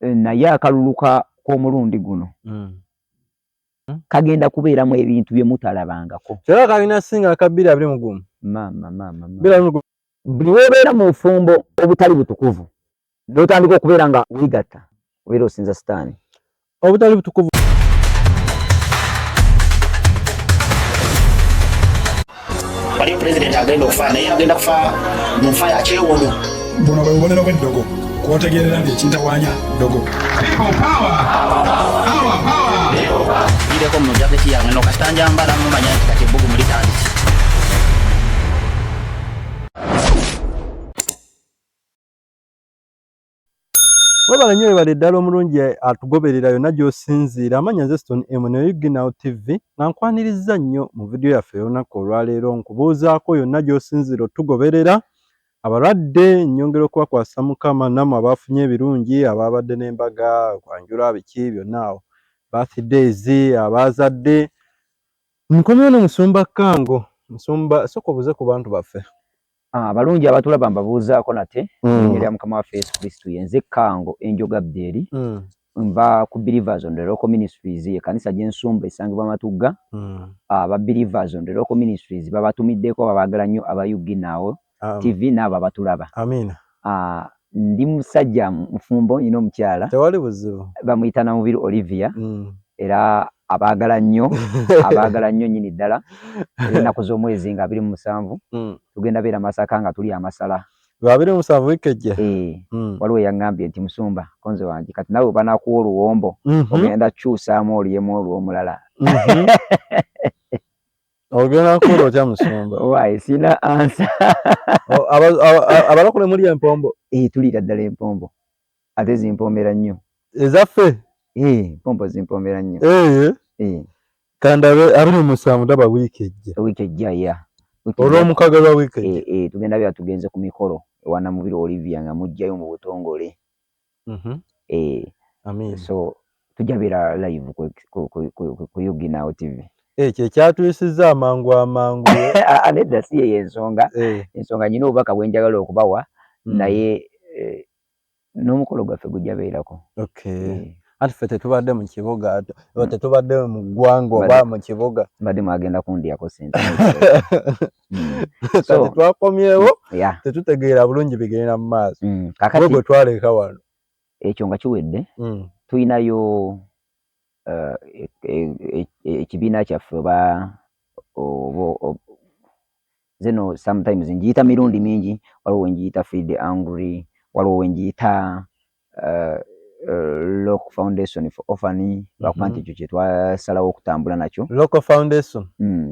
naye akaluluka k'omulundi guno kagenda kubeeramu ebintu bye mutalabangako. Kyokka kalina singa aka 2020. Mama. Buli weebeera mu bufumbo obutali butukuvu n'otandika okubeera nga weegatta obeera osinza sitaani. Obutali butukuvu. Waliyo pulezidenti agenda okufa naye agenda kufa mu nfa ya kyewono. Buno bwe bubonero bw'eddogo kwotegeerera nti ekintawanya ddogo. Ireko mu jaketi yange no kasita njambala mumanya nti kati ebbugu mulitandise. Webale nnyo webale ddala omulungi atugoberera yonna gy'osinziira. Amanya nze Stone M ne Yuginnawo TV nga nkwaniriza nnyo mu vidiyo yaffe y'olunaku olwaleero nkubuuzaako yonna gy'osinziira otugoberera. Abalwadde nnyongera okubakwasa Mukama, nammwe abaafunye ebirungi, abaabadde n'embaga kwanjula biki byonna awo birthdays, abaazadde. Nkomyewo ne Musumba Kango. Musumba sooka obuuze ku bantu baffe. Abalungi abatulaba mbabuuzaako nate erinnya lya Mukama waffe Yesu Kristo yenze Kango Enjoga Abderi. Nva ku Believers on the Local Ministries, ekanisa gy'ensumba esangibwa Matugga. Aba Believers on the Local Ministries babatumiddeko babaagala nnyo aba Yuginnawo TV n'abo abatulaba. Amina. Ndi musajja mufumbo nnina omukyala. Tewali buzibu. Bamuyita Namubiri Olivia. Era abaagala nnyo nnyini ddala. Ennaku z'omwezi nga 27 tugenda beera Masaka nga tuli amasala. 27 wiiki ejja. Waliwo yaŋŋambye nti Musumba konze wange kati nawe banakuwa oluwombo ogenda kyusaamu oliyemu olw'omulala. Ogenda kukola otya Musumba? Waayi sina ansa. Abalokole muli empombo? Tuliira ddala empombo ate zimpoomera nnyo. Ezaffe? Empombo zimpoomera nnyo. Kandabe 27 ndaba wiiki ejja. Wiiki ejja ya. Olw'omukaga lwa wiiki ejja. Tugenda beera tugenze ku mikolo ewa Namubiri Olivia nga mujjayo mu butongole. Amina. So tujja beera live ku Yuginnawo TV. Kye kyatuyisizza amangu. Nedda si yeyo ensonga. Ensonga nyina obubaka bwe njagala okubawa naye n'omukolo gwaffe gujja beerako. Anti ffe tetubadde mu kibuga, tetubadde mu ggwanga oba mu kibuga. Mbadde mwagenda kundyako sente. Kati twakomyewo tetutegeera bulungi bigenda mu maaso. Kakati gwe twaleka wano. Ekyo nga kiwedde tuyinayo ekibiina kyaffe zeno sometimes njiyita mirundi mingi. Waliwo wenjiyita Feed the Hungry, waliwo wenjiyita Local Foundation for Orphan. Lwakuba nti ekyo kye twasalawo okutambula nakyo. Local Foundation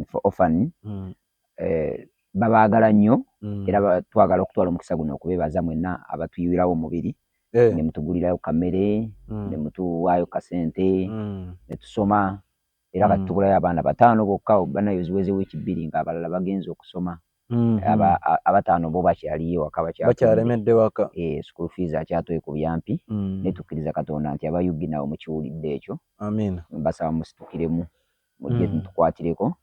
for Orphan. Babaagala nnyo era twagala okutwala omukisa guno okubeebaza mwenna abatuyiwirawo omubiri. Ne mutugulirayo kamere, ne mutuwaayo kasente, ne tusoma. Era kati tugulayo abaana 5 bokka banayo ziweze wiiki 2 nga abalala bagenze okusoma. Abataano bo bakyaliyo waka bakyalemedde waka. School fees akyatoye ku byampi. Ne tukkiriza Katonda nti aba Yuginnawo mukiwulidde ekyo. Amina. Mbasaba musitukiremu mujje tukwatireko.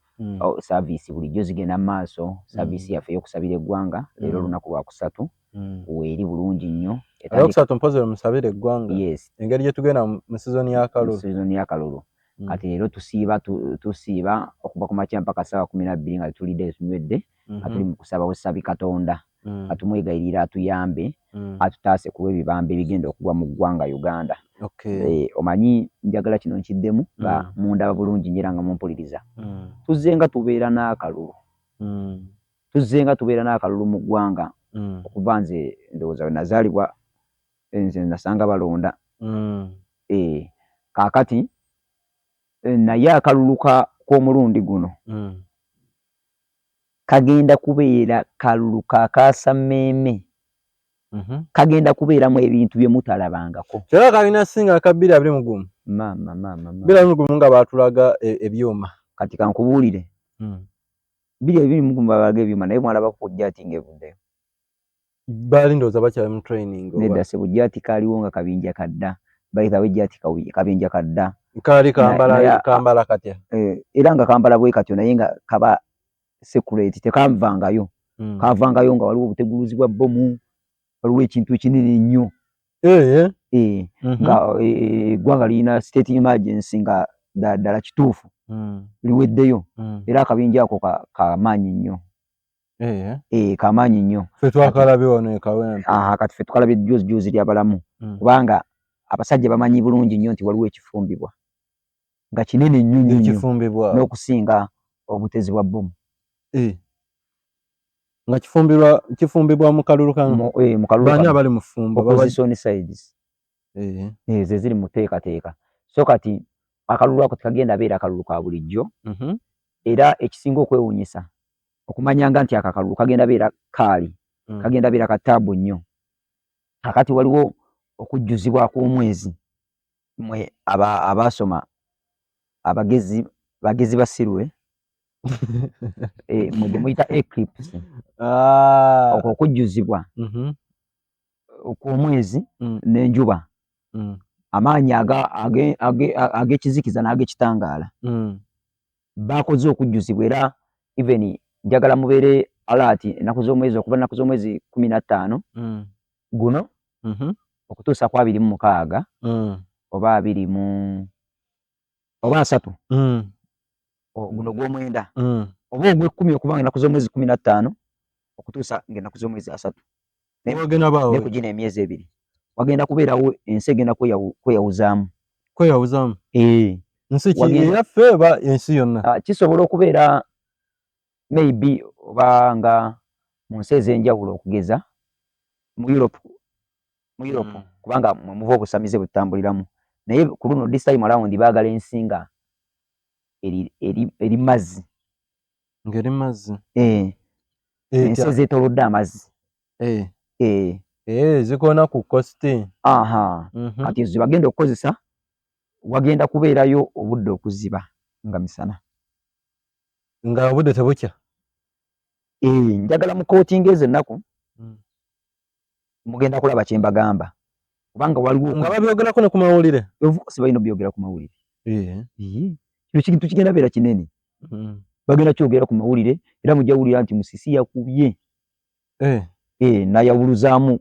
Service bulijjo zigenda mu maaso. Service yaffe y'okusabira eggwanga leero olunaku lwa 3 weeri bulungi nnyo. Olwokusatu mpozere musabire eggwanga. Engeri gye tugenda mu sizoni y'akalulu. Kati leero tusiiba okuva ku makya mpaka saa 12 nga tulidde tunywedde. Tuli mu kusaba busabi Katonda atumwegayirira atuyambe atutaase ku ebibambe ebigenda okugwa mu ggwanga Uganda. Omanyi njagala kino nkiddemu nga mundaba bulungi njera nga mumpuliriza. Tuzze nga tubeera n'akalulu mu ggwanga okuva nze ndowooza nazaalibwa nze nasanga balonda. Kaakati naye akalulu k'omulundi guno kagenda kubeera kalulu kakaasa mmeeme. Kagenda kubeeramu ebintu bye mutalabangako. Kyokka kalina singa aka 2020. Mama. 2020 nga baatulaga ebyuma. Kati kankubuulire. 2020 babalaga ebyuma naye mwalaba ku jatinga evuddeyo. Baali ndowooza bakyali mu training. Nedda se bujjati kaaliwo nga kabinja kadda. Bayita bujjati kabinja kadda. Kaali kambala katya. Era nga kambala bwe katyo naye nga kaba security tekanvangayo. Kavangayo nga waliwo obuteguluzi bwa bomu, waliwo ekintu kinene nnyo nga eggwanga lirina state emergency nga ddala kituufu liweddeyo era akabinja ako kamaanyi nnyo kamaanyi nnyo ffe twakalabye wano ekawempe kati ffe tukalabye juzi ly'abalamu kubanga abasajja bamanyi bulungi nnyo nti waliwo ekifumbibwa nga kinene nnyo n'okusinga obutezi bwa bbomu nga kifumbibwa mu kalulu bani abali mu ffumba opposition sides ze ziri mu teekateeka so kati akalulu ako tekagenda beera akalulu ka bulijjo era ekisinga okwewuunyisa okumanyanga nti akakalulu kagenda beera kaali kagenda beera kataabu nnyo kakati waliwo okujjuzibwa kw'omwezi mwe abaasoma bagezi basirwe mwe muyita eclipse okujjuzibwa okw'omwezi n'enjuba amaanyi ag'ekizikiza n'ag'ekitangaala bakoze okujjuzibwa era even njagala mubeere alert ennaku z'omwezi okuva ennaku z'omwezi 15 guno okutuusa ku 26 oba 3 guno gw'omwenda oba ogw'ekkumi okuva ennaku z'omwezi 15 okutuusa ng'ennaku z'omwezi 3 ne kugina emyezi 2 wagenda kubeerawo ensi egenda kweyawuzaamu nsi yaffe eba ensi yonna kisobola okubeera maybe oba nga mu nsi ez'enjawulo okugeza mu Europe kubanga mwe muva obusamize butambuliramu naye ku luno this time around baagala ensi nga eri mazzi ng'eri mazzi ensi ezeetoolodde amazzi zikoona ku costi kati ezo bagenda okukozesa wagenda kubeerayo obudde okuziba nga misana nga obudde tebukya njagala mu kooti ng'ezo ennaku mugenda kulaba kye mbagamba kubanga waliwo nga babyogerako ne ku mawulire si balina obyogera ku mawulire kino kintu kigenda beera kinene bagenda kyogera ku mawulire era mujawulira nti Musisi yakubye nayawuluzaamu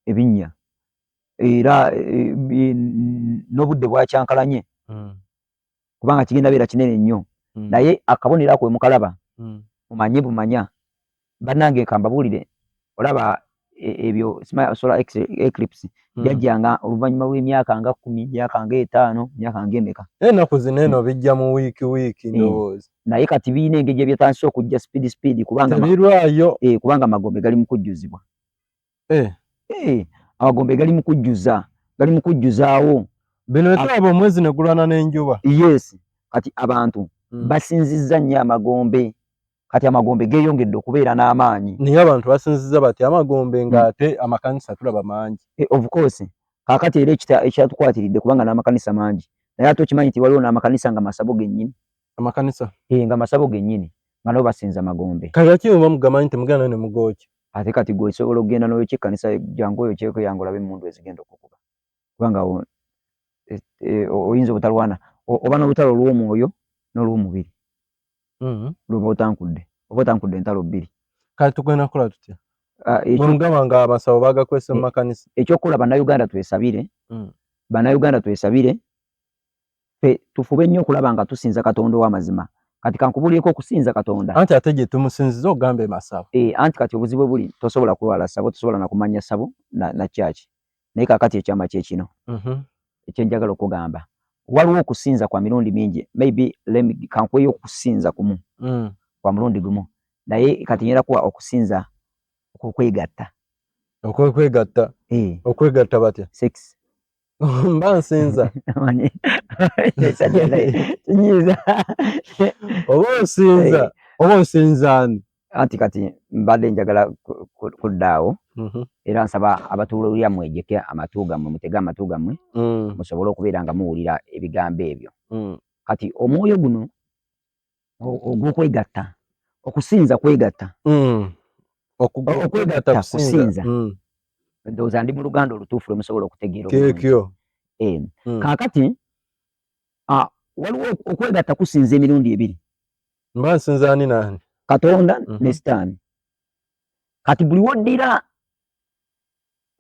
ebinnya era n'obudde bwakyankalanye kubanga kigenda beera kinene nnyo naye akabonero ako mukalaba mumanye bumanya bannange kambabuulire olaba ebyo solar eclipse jajjanga oluvannyuma lw'emyaka nga 10 myaka nga 5 myaka nga emeka ennaku zino eno bijja mu wiiki ndowooza naye kati biina engeri ebyatandise okujja speed kubanga kubanga amagombe gali mu kujjuzibwa amagombe gali mu kujjuzaawo bino etwaba omwezi ne gulwana n'enjuba yes kati abantu basinzizza nnyo amagombe kati amagombe geeyongedde okubeera n'amaanyi naye abantu basinzizza bati amagombe ng'ate amakanisa tulaba mangi of course kaakati era ekyatukwatiridde kubanga n'amakanisa mangi naye ate okimanyi nti waliwo n'amakanisa nga masabo gennyini amakanisa nga masabo gennyini nga nabo basinza amagombe kati lwaki muba mugamanyi temugenda ne mugooki ate kati gwe osobola okugenda n'ekkanisa jangu oyo kyekweyangu olabe emmundu ezigenda okukuba kubanga oyinza obutalwana oba n'olutalo olw'omwoyo n'olw'omubiri lwoba otankudde entalo 2 kati tugenda kukola tutya mugamba nga abasawo bagakwese mu makanisa ekyokukola bannayuganda twesabire tufube nnyo okulaba nga tusinza Katonda ow'amazima kati kankubuulyeko okusinza Katonda anti ate gye tumusinziza ogamba emasabo anti kati obuzibu buli tosobola kwewala ssabo tosobola na kumanya ssabo na kyaki naye kaakati ekyama kyekino ekyenjagala okugamba waliwo okusinza kwa mirundi mingi maybe kankweyo okusinza kumu kwa mulundi gumu naye kati nyera kuwa okusinza okwegatta okwegatta batya sex mba nsinza oba osinzaani anti kati mbadde njagala kuddaawo era nsaba abatuulira mwejjeke amatu gammwe mutege amatu gammwe musobole okubeera nga muwulira ebigambo ebyo kati omwoyo guno ogw'okwegatta okusinza kwegatta okwegatta kusinza ndowooza ndi mu luganda olutuufu lwe musobola okutegeera kekyo kaakati waliwo okwegatta kusinza emirundi 2 mba nsinzaani nani Katonda ne Sitaani kati buli woddira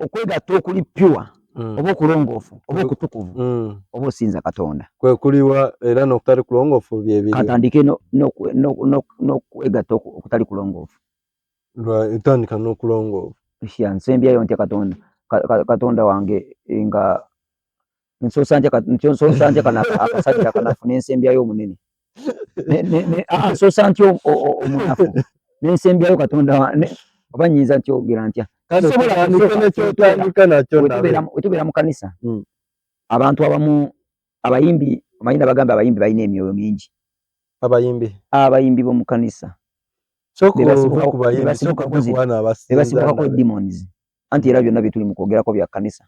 okwegatta okuli pure oba okulongoofu oba okutukuvu oba osinza Katonda kwe kuliwa era n'okutali kulongoofu byebiri katandike n'okwegatta okutali kulongoofu etandika n'okulongoofu nsembyayo ntya Katonda wange nga nsoosa ntya akasajja akanafu n'ensembyayo omunene nsoosa ntya omunafu n'ensembyayo Katonda oba nyinza ntyogera ntya wetubeera mu kanisa abantu abamu abayimbi omanyi bagamba abayimbi balina emyoyo mingi abayimbi b'omu kanisa bebasibukako demons anti era byonna byetuli mu kwogerako bya kanisa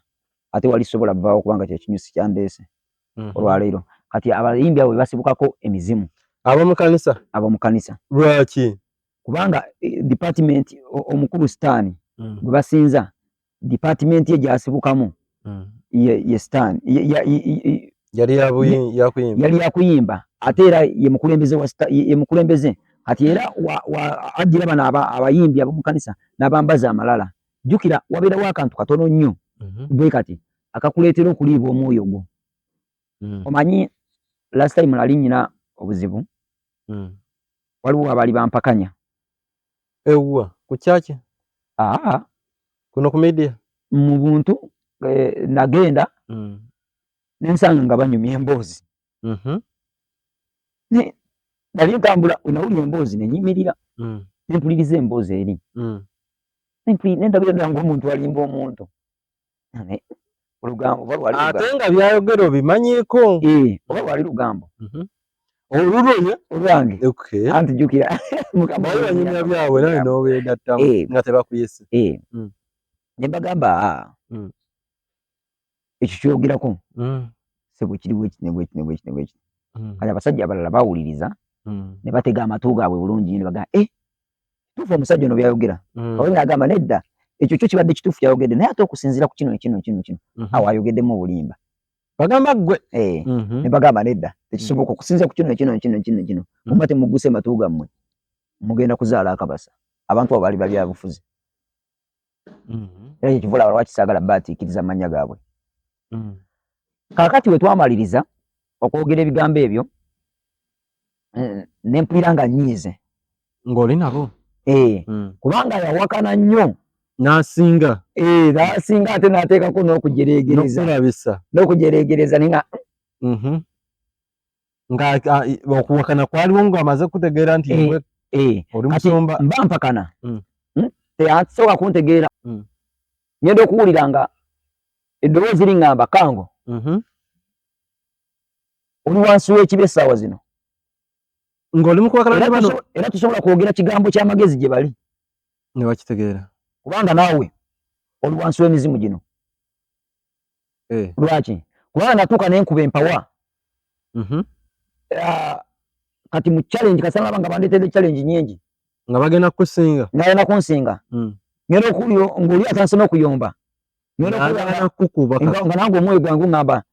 ate wali sobola vaawo kubanga kyekinyusi kyandeese olwaleero kati abayimbi abo bebasibukako emizimu ab'omu kanisa lwaki kubanga department omukulu sitaani gwe basinza department ye gyasibukamu ye sitaani yali yakuyimba ate era ye mukulembeze kati era ajjira bano abayimbi ab'omu kanisa n'abambaza amalala jjukira wabeerawo akantu katono nnyo bwe kati akakuleetera okuliibwa omwoyo gwo omanyi last time nali nnyina obuzibu waliwo abaali bampakanya ewwa ku kyaki kuno ku media mu buntu nagenda nensanga nga banyumya emboozi nali ntambula nawulira emboozi nenyimirira nempuliriza emboozi eri nendabira ddala ng'omuntu alimba omuntu olugambo ate nga byayogera obimanyiiko oba lwali lugambo olwange anti jjukira banyumya byabwe nawe n'obeegattamu nga tebakuyise ne bagamba ekyo kyogerako sebo kiri bwekiti kati abasajja abalala bawuliriza ne batega amatu gaabwe bulungi ne bagamba tuufu omusajja ono byayogera owe n'agamba nedda ekyo kyo kibadde kituufu kyayogedde naye ate okusinziira ku kino awo ayogeddemu obulimba bagamba ggwe ne bagamba nedda tekisoboka okusinziira ku kino muba temugguse matu gammwe mugenda kuzaala akabasa abantu abo bali babyabufuzi era kyekivula abalala wakisaagala baatiikiriza amannya gaabwe kaakati we twamaliriza okwogera ebigambo ebyo nempulira nga nnyiize ng'oli nabo kubanga yawakana nnyo n'asinga ate n'ateekako n'okujereegereza ninga okuwakana kwaliwo ng'amaze kutegeera nti oli musumba mba mpakana teyasobola kuntegeera ngenda okuwulira nga eddoboozi liŋŋamba kango oli wansi w'ekibi essaawa zino ng'oli mukwakana ne bano era tusobola kwogera kigambo ky'amagezi gye bali ne bakitegeera kubanga naawe oli wansi w'emizimu gino lwaki kubanga natuuka nenkuba empawa kati mu challenge kasanga banga bandeetedde challenge nyingi nga bagenda kusinga ngayina kunsinga ngenda okuwulira ng'oli atandise n'okuyomba nga nange omwoyo gwange ngamba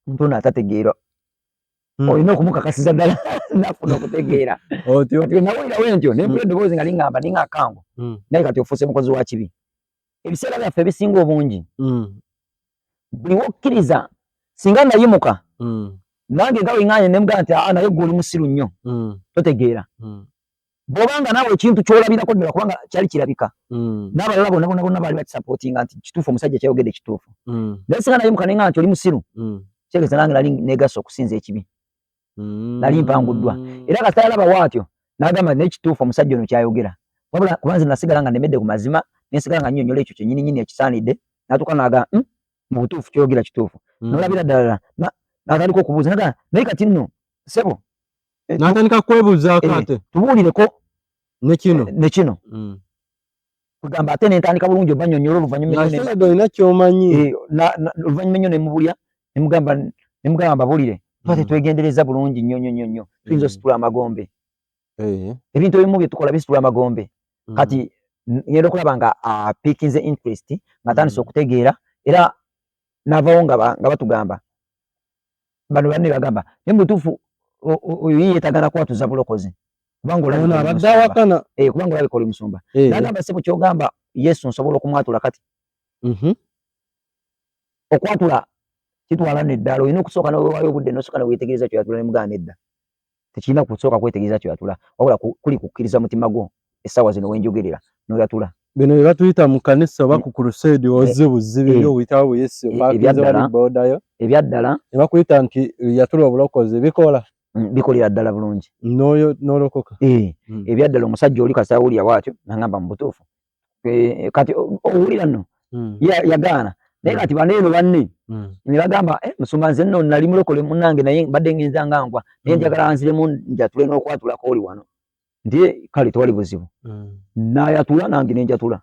muntu ono atategeera olina okumukakasiza ddala nafuna okutegeera nawulirawo entyo nempula eddoboozi nga liŋŋamba ninga akango naye kati ofuuse mukozi wa kibi ebiseera byaffe ebisinga obungi buli wokkiriza singa nayimuka nange nga weŋŋanye nemugamba nti naye gwe oli musiru nnyo totegeera bw'obanga naawe ekintu ky'olabirako ddala kubanga kyali kirabika n'abalala bonna baali bakisapootinga nti kituufu omusajja kyayogedde kituufu naye singa nayimuka neŋŋamba nti oli musiru kitegeeza nange nali negasa okusinza ekibi nali mpanguddwa era kasita yalaba bw'atyo n'agamba n'ekituufu omusajja ono kyayogera wabula kubanze nasigala nga nemedde ku mazima nesigala nga nnyonnyola ekyo kyennyini ekisaanidde n'atuuka n'agamba mu butuufu kyayogera kituufu n'olabira ddala n'atandika okubuuza n'agamba naye kati nno sebo n'atandika kwebuuzaako ate tubuulireko nekino kugamba ate nentandika bulungi oba nnyonnyola oluvannyuma olina kyomanyi oluvannyuma ennyo nemubulya nemugamba mbabuulire tuba tetwegendereza bulungi nnyo tuyinza ositula amagombe ebintu ebimu bye tukola bisitula amagombe kati ngenda okulaba nga apiikinze interest nga atandise okutegeera era n'avawo nga batugamba bano banne bagamba naye mu butuufu oyo yeetagana kwatuza bulokozi kubanga olabika oli musumba n'agamba sebo kyogamba Yesu nsobola okumwatula kati okwatula kitwala neddalo ino kusooka n'owaayo obudde n'osooka n'wetegereza ky'oyatula ne mugana nedda tekirina kusooka kwetegereza ky'oyatula wabula kuli kukkiriza mutima gwo essaawa zino wenjogerera n'oyatula bino bye batuyita mu kanisa oba ku crusade oze buzibu ebyo oyitawo Yesu bakiriza wali bodayo ebyaddala ne bakuyita nti yatula obulokozi bikola bikolera ddala bulungi n'oyo n'olokoka ebyaddala omusajja oli kasa awulira bw'atyo n'angamba mu butuufu kati owulira nno yagaana naye kati baneeno banne ne bagamba musumba nze nno nali mulokole munnange naye mbadde ngenza nga nkwa naye njagala nziremu njatule n'okwatulako oli wano nti kale tewali buzibu n'ayatula nange ne njatula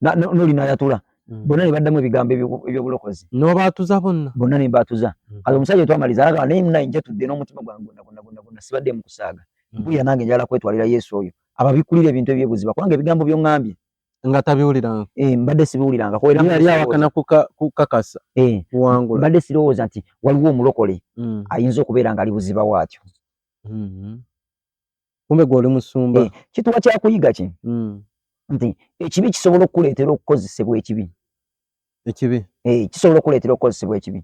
n'oli n'ayatula bonna ne baddamu ebigambo ebyobulokozi n'obaatuza bonna ne mbaatuza kati omusajja twamaliza alagamba naye naye njatudde n'omutima gwange gwonna sibadde mu kusaaga mpulira nange njagala kwetwalira Yesu oyo ababikulira ebintu ebyebuziba kubanga ebigambo by'oŋŋambye nga tabiwuliranga mbadde sibiwuliranga yali awakana kukakasa kuwangula mbadde sirowooza nti waliwo omulokole ayinza okubeera nga ali buziba bw'atyo kumbe gw'oli musumba kituwa kyakuyiga ki nti ekibi kisobola okukuleetera okukozesebwa ekibi kisobola okuleetera okukozesebwa ekibi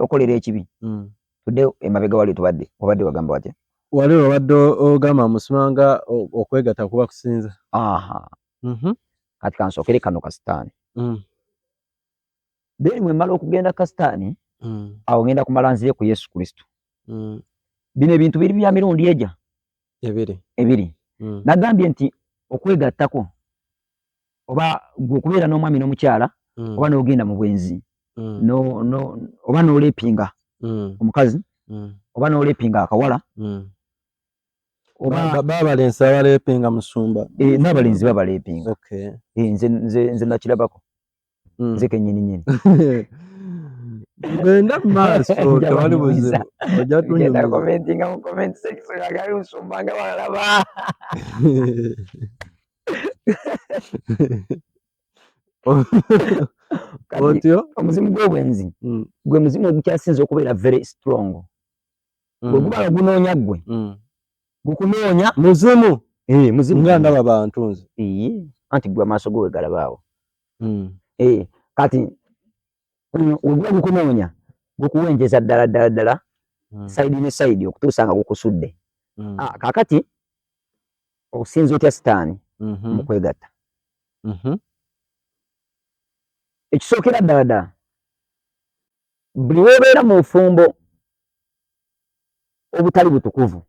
okolera ekibi tudde emabega wali obadde wagamba watya wali obadde ogamba musumanga okwegatta kuba kusinza kati kansookere kano kasitaani then bwe mmala okugenda kasitaani awo ngenda kumala nzire ku Yesu Kristo bino ebintu biri bya mirundi ejja ebiri nagambye nti okwegattako oba gwe okubeera n'omwami n'omukyala oba n'ogenda mu bwenzi oba n'oleepinga omukazi oba n'oleepinga akawala babalenzi abaleepinga musumba n'abalenzi babaleepinga nze nakirabako nze kenyini genda mu maaso tewali buzibu ojja tunyuma commentinga mu comment section agali musumba nga balaba otyo omuzimu gw'obwenzi gwe muzimu ogukyasinza okubeera very strong gwe gubala gunoonya gwe gukunoonya muzimu muzimu ndaba bantu nze anti gwe amaaso go wegalabaawo kati weguba gukunoonya gukuwenjeza ddala sayidi ne sayidi okutuusa nga gukusudde kakati osinza otya sitaani mu kwegatta ekisookera ddala buli weebeera mu bufumbo obutali butukuvu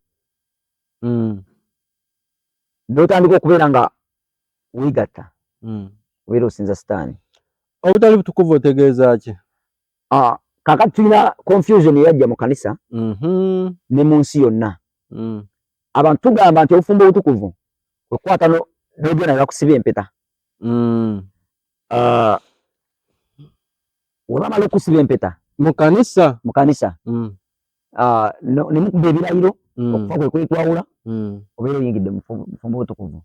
n'otandika okubeera nga weegatta obeera osinza sitaani obutali butukuvu otegeeza ki kakati tulina confusion eyajja mu kanisa ne mu nsi yonna abantu tugamba nti obufumbo obutukuvu okukwata n'ogenda ne bakusiba empeta we bamala okusiba empeta mu kanisa ne mukuba ebirayiro okufa kwe kwetwawula obeera oyingidde mu bufumbo obutukuvu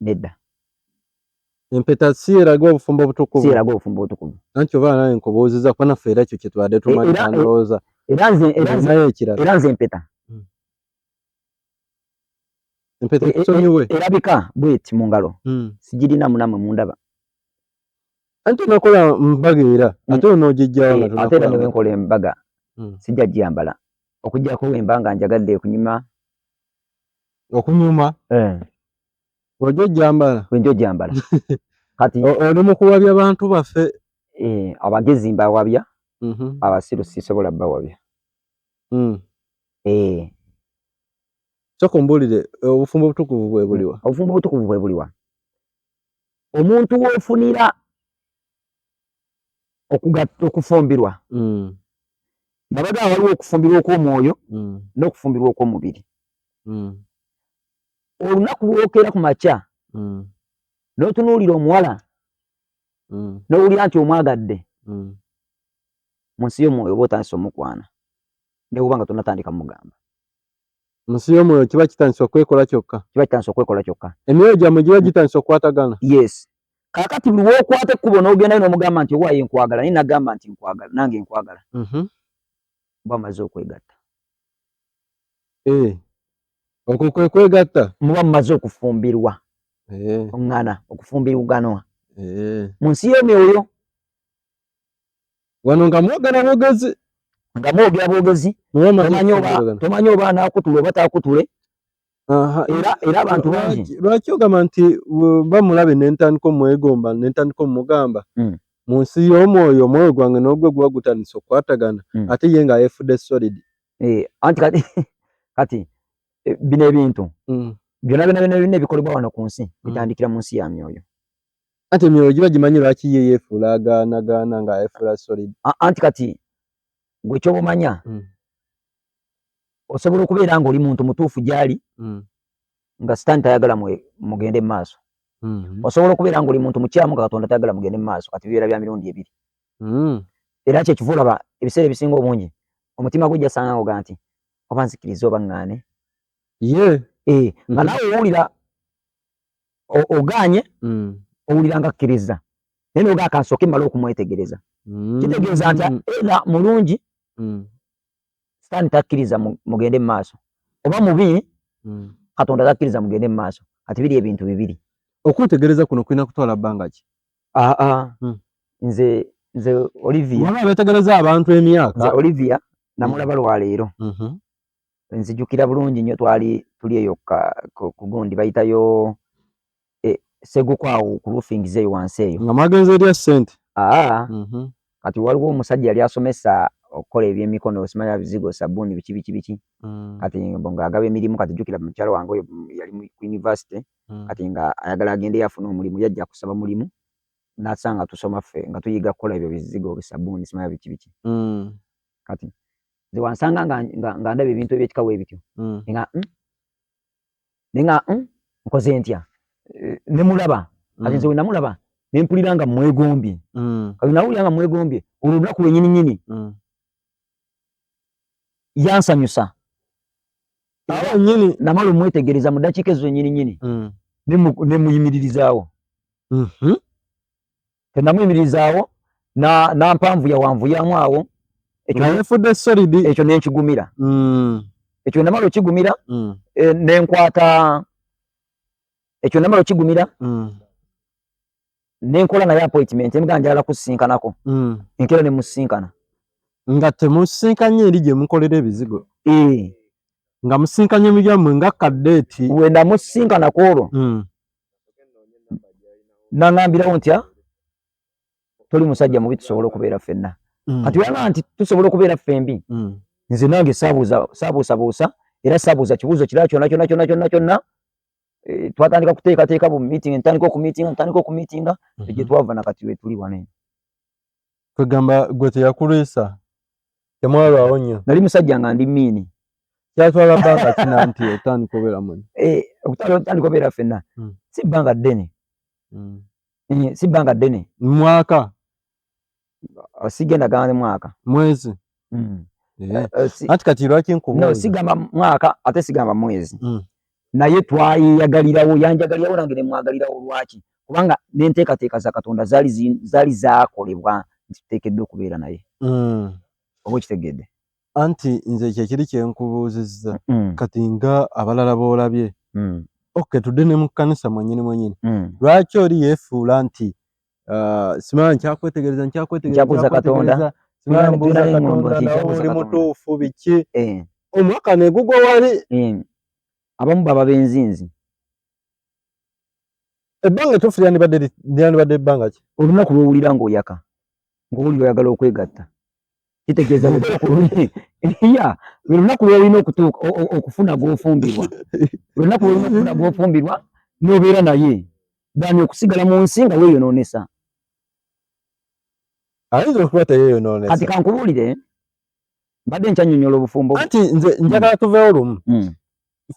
nedda empeta si eraga obufumbo obutukuvu anti oba naye nkubuuziza kuba naffe era ekyo kye tubadde tumanyi kandowooza era nze empeta ekusonyiwe erabika bweti mu ngalo sigirinamu namwe mundaba anti onakola mbaga era ate onoogijjawo ate era newenkola embaga sijja gyambala okuggyako wemba nga njagadde okunyuma ojo gyambala wenjo gyambala kati oli mu kuwabya bantu baffe abagezi mbawabya abasiru sisobola bawabya soko mbulire obufumbo obutukuvu bwebuliwa obufumbo obutukuvu bwebuliwa omuntu w'ofunira okufumbirwa nga bagamba waliwo okufumbirwa okw'omwoyo n'okufumbirwa okw'omubiri olunaku lwokera ku makya n'otunuulira omuwala n'owulira nti omwagadde mu nsi y'omwoyo oba otandise omukwana newoba nga tonatandika mugamba mu nsi y'omwoyo kiba kitandise okwekola kyokka emyoyo gyammwe giba gitandise okukwatagana yes kakati buli wookwata ekkubo n'ogendayo n'omugamba nti owaaye nkwagala naye nagamba nti nkwagala nange nkwagala oba amaze okwegatta okwo kwe kwegatta muba mumaze okufumbirwa oŋŋana okufumbirwaganwa mu nsi y'omwoyo wano nga mwogera bwogezi nga mwogera bwogezi tomanyi oba anaakutula oba taakutule era abantu bangi lwaki ogamba nti bamulabe nentandika omwegomba nentandika omugamba mu nsi y'omwoyo omwoyo gwange n'ogwe guba gutandise okukwatagana ate ye nga yefudde solid anti kati bino ebintu byonna ebikolebwa wano ku nsi bitandikira mu nsi ya myoyo ate emyoyo giba gimanyi lwaki ye yeefuula agaanagaana nga yeefuula solid anti kati gwe kyobumanya osobola okubeera ng'oli muntu mutuufu gy'ali nga sitaani tayagala mugende mu maaso osobola okubeera ng'oli muntu mukyamu nga Katonda tayagala mugende mu maaso kati bibeera bya mirundi ebiri era kyekiva olaba ebiseera ebisinga obungi omutima gujja sanga ngoga nti oba nzikiriza oba ŋŋaane nga naawe owulira ogaanye owulira nga kkiriza naye nogaa kansooke mmala okumwetegereza kitegeeza nti era mulungi sitaani takkiriza mugende mu maaso oba mubi Katonda takkiriza mugende mu maaso kati biri ebintu bibiri okwetegereza kuno kulina kutwala bbanga ki nze Olivia waba betegereza abantu emyaka Olivia namulaba lwaleero nzijukira bulungi nnyo tuli eyo ku gundi bayitayo Segukwawo ku roofings eyo wansi eyo nga mwagenze eri ssente kati waliwo omusajja yali asomesa okukola ebyemikono osimanya bizigo sabbuuni biki kati ng'agaba emirimu kati jjukira mukyalo wange oyo yali ku university kati nga ayagala agende yafuna omulimu yajja kusaba mulimu n'asanga tusoma ffe nga tuyiga kukola ebyo bizigo sabbuuni simanya biki kati nze wansanga nga ndaba ebintu ebyekika bwe bityo nga nkoze ntya ne mulaba kati nze we namulaba ne mpulira nga mwegombye kati nawulira nga mwegombye olwo olunaku lwennyini yansanyusa nyini namala omwetegereza mu ddakiika ezo nnyini ne muyimirizaawo tenamuyimirizaawo nampanvuya wanvuyamu awo yefudde solid ekyo nenkigumira ekyo namala okigumira nenkwata ekyo namala okigumira nenkola naye appointment emugaa njagala kusisinkanako enkeera ne musisinkana nga temusinkanye eri gye mukolera ebizigo nga musinkanye mugyammwe nga kaddeeti we namusisinkanako olwo naŋŋambirawo ntya toli musajja mubi tusobola okubeera ffenna kati wanga nti tusobola okubeera ffembi nze nange saabuusabuusa era saabuusa kibuuzo kirala kyonna twatandika kuteekateeka bu meeting ntandika okumiitinga gye twava nakati we tuli wane kwegamba gwe teyakuliisa temwalwawo nnyo nali musajja nga ndi miini kyatwala bbanga kina nti otandika obeera muni otandika obeera ffenna si bbanga ddene mwaka sigenda gamba mwaka mwezi anti kati lwaki nkubuuza sigamba mwaka ate sigamba mwezi naye twayeyagalirawo yanjagalirawo nange ne mwagalirawo lwaki kubanga n'enteekateeka za Katonda zaali zaakolebwa nti tuteekeddwa okubeera naye oba okitegedde anti nze kyekiri kyenkubuuzizza kati nga abalala boolabye tudde ne mu kkanisa mwennyini lwaki oli yeefuula nti simanyi nkyakwetegereza Katonda simbuuza Katonda oli mutuufu biki omwaka ne gugwa wali abamu baba benzinzi ebbanga tuufu lyandibadde ebbanga ki olunaku lwowulira ng'oyaka ng'owulira oyagala okwegatta kitegeeza olunaku lwolina okufuna g'ofumbirwa olunaku lwolina okufuna g'ofumbirwa n'obeera naye dani okusigala mu nsi nga weeyonoonesa ayinza okuba teyeeyonoonesa kati kankubuulire mbadde nkyannyonnyola obufumbo anti nze njagala tuveewo lumu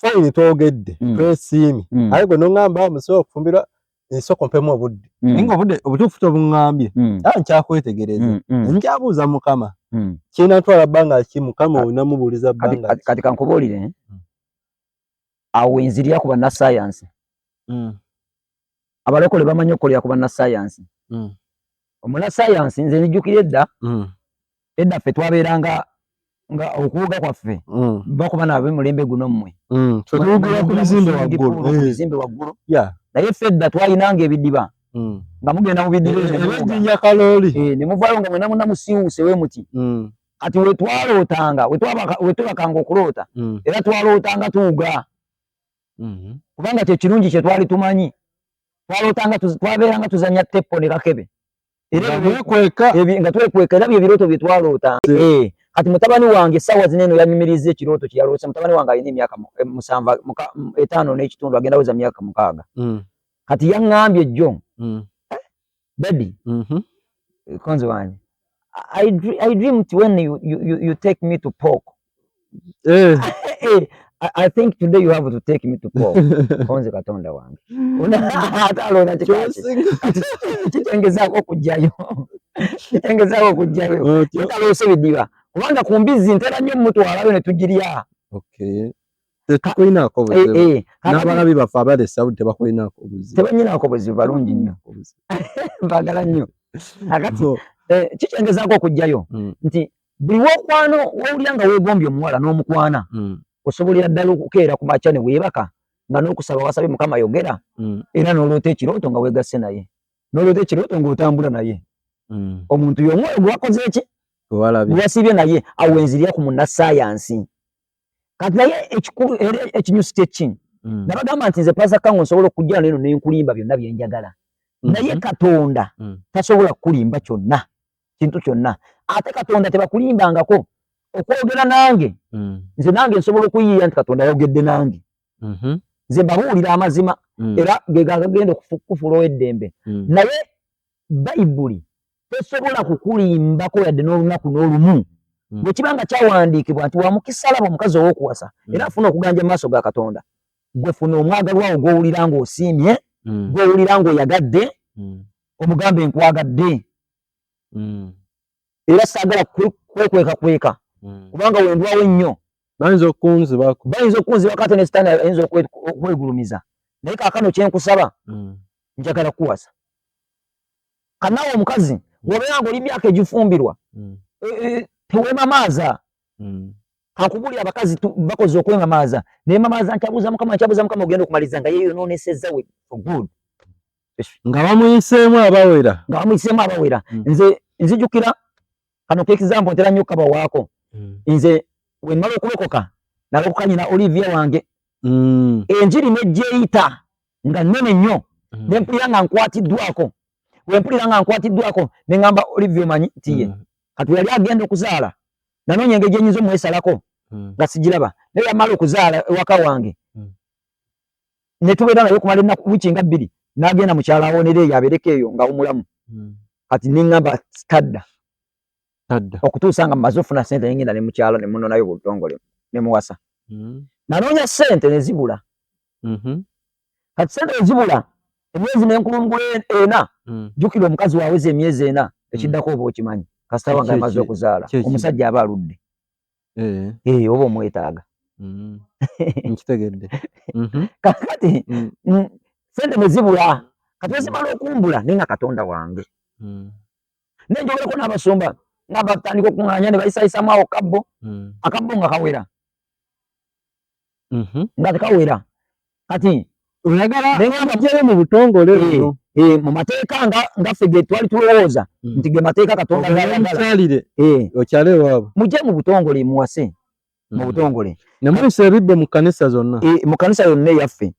fayini twogedde twesiimye aye gwe noŋŋamba musobola okufumbirwa ensoko mpemu obudde naye nga obudde obutuufu tobuŋŋambye aye nkyakwetegereza nkyabuuza Mukama kirina ntwala bbanga ki Mukama olinamubuuliza bbanga kati kankubuulire awo wenzirira ku bannassaayansi abalokole bamanyi okukolera ku bannassaayansi omunnassaayansi nze nijjukira edda ffe twabeeranga nga okuwuga kwaffe bakuba n'ab'emulembe guno mmwe tuwugula ku bizimbe waggulu naye ffe edda twalinanga ebidiba nga mugenda mu bidirezi ebijjinya kaloli ne muvaayo nga mwena muna musiwuse we muti kati we twalootanga we tubakanga okuloota era twalootanga tuuga kubanga kyekirungi kye twali tumanyi twalootanga twabeeranga tuzanya teppo ne kakebe nga twekweka era bye birooto bye twaloota kati mutabani wange essaawa zino eno yanyumiriza ekirooto kye yaloose mutabani wange alina emyaka 5 n'ekitundu agenda weza myaka 6 kati yaŋŋambye jjo Daddy, konzo wange, I dreamed when you take me to pork. I think today you have to take me to pork. Konzo katonda wange. Atalo kitengezako kujjayo. Kitengezako kujjayo. Atalo sebidiwa. Kubanga kumbizi ntera nnyo mutwalayo ne tugirya. Okay. Tetukolinako buzibu. N'abalabi baffe abalesa tebakolinako buzibu. Tebanyinako buzibu balungi nnyo. Mbagala nnyo. Akati kikyengezaako okujjayo nti buli wokwano wowulira nga weegombye omuwala n'omukwana osobolera ddala okukeera ku makya ne weebaka nga n'okusaba wasabye Mukama yogera era n'oloota ekirooto nga weegasse naye n'oloota ekirooto ng'otambula naye omuntu y'omu gwe wakoze eki gwe wasibye naye awo enzirya ku munnassaayansi. Kati naye ekikulu era ekinyusi kyeki nabagamba nti nze Pastor Kango nsobola okujja neno n'enkulimba byonna bye njagala naye Katonda tasobola kukulimba kyonna kintu kyonna ate Katonda tebakulimbangako okwogera nange nze nange nsobola okuyiiya nti Katonda yayogedde nange nze mbabuulira amazima era ge gagenda okufuula ow'eddembe naye Bayibuli tesobola kukulimbako yadde n'olunaku n'olumu bwe kibanga kyawandiikibwa nti wamukisa alaba omukazi ow'okuwasa era afuna okuganja mu maaso ga Katonda gwe funa omwagalwawo gw'owulira ng'osiimye gw'owulira ng'oyagadde omugambe nkwagadde era saagala kwekweka kubanga wendwawo ennyo bayinza okunzibako ate ne sitaani ayinza okwegulumiza naye kaakano kyenkusaba njagala kuwasa kanaawe omukazi bw'obeera ng'oli myaka egifumbirwa teweemamaaza kankubulira abakazi bakoze okwemamaaza neemamaaza nkyabuuza Mukama ogenda okumaliza nga yeeyonoonesezza we for good nga bamuyiseemu abawera nze nzijukira kano k'example ntera nnyo kabawaako nze we mmala okulokoka nalokoka nyina Olivia wange enjiri nejjeeyita nga nnene nnyo nempulira nga nkwatiddwako wempulira nga nkwatiddwako ne ŋŋamba Olivia omanyi nti ye kati yali agenda okuzaala nanoonya engeri gye nnyinza omwesalako nga sigiraba naye yamala okuzaala ewaka wange ne tubeera naye okumala ennaku wiiki nga 2 n'agenda mukyala awonera eyo abeereko eyo nga omulamu kati neŋŋamba tadda okutuusa nga mmaze ofuna ssente nengenda ne mukyala ne munonayo butongole ne muwasa nanoonya ssente ne zibula kati ssente ne zibula emyezi n'enkulungula 4 jjukira omukazi waaweza emyezi 4 ekiddako oba okimanyi kasita wange amaze okuzaala omusajja aba aludde oba omwetaaga nkitegedde kakati ssente ne zibula kati wezimala okumbula naye nga Katonda wange nenjogerako n'abasumba nga batandika okuŋŋaanya ne bayisaayisaamu awo akabbo nga kawera nga tekawera kati oyagala ajjayo mu butongole buno mu mateeka nga ffe ge twali tulowooza nti ge mateeka Katonda gayagala okyale ewaabwe mujje mu butongole muwase mu butongole ne muyisa ebibbe mu kkanisa zonna mu kkanisa yonna eyaffe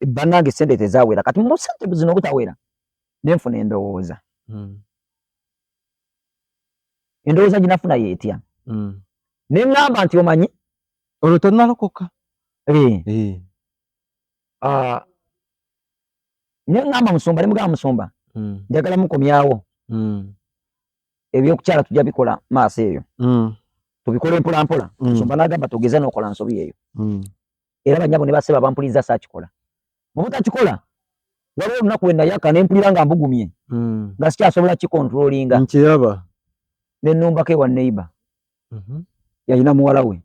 bannange ssente tezaawera kati mu ssente zino obutawera ne nfuna endowooza endowooza ginafuna yeetya ne ŋŋamba nti omanyi olwo tonnalokoka ne ŋŋamba Musumba ne mugamba Musumba njagala mukomyawo ebyokukyala tujja bikola maaso eyo tubikole mpola mpola Musumba n'agamba tugeze n'okola nsobi eyo era bannyabo ne baseba bampuliza saakikola mu butakikola waliwo olunaku lwe nayaka ne mpulira nga mbugumye nga sikyasobola kikontrolinga nkiraba ne nnumbako ewa neighbor yalina muwala we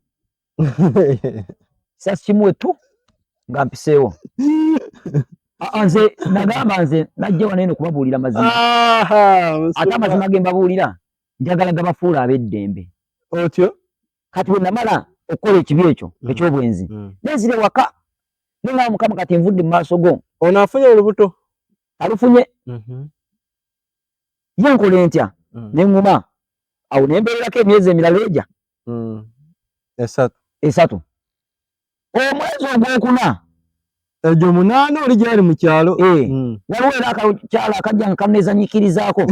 sasi kimuwe tu nga mpiseewo nze nagamba nze najja wano eno kubabuulira mazima ate amazima ge mbabuulira njagala gabafuula ab'eddembe otyo kati bwe namala okukola ekibi ekyo eky'obwenzi nenzire waka neŋŋamba Mukama kati nvudde mu maaso go ono afunye olubuto alufunye yenkole ntya nenguma awo nembeerako emyezi emirala eja esatu omwezi ogwokuna ejo 8 oli gyali mu kyalo waliwo era akakyala akajja nga kanezanyikirizaako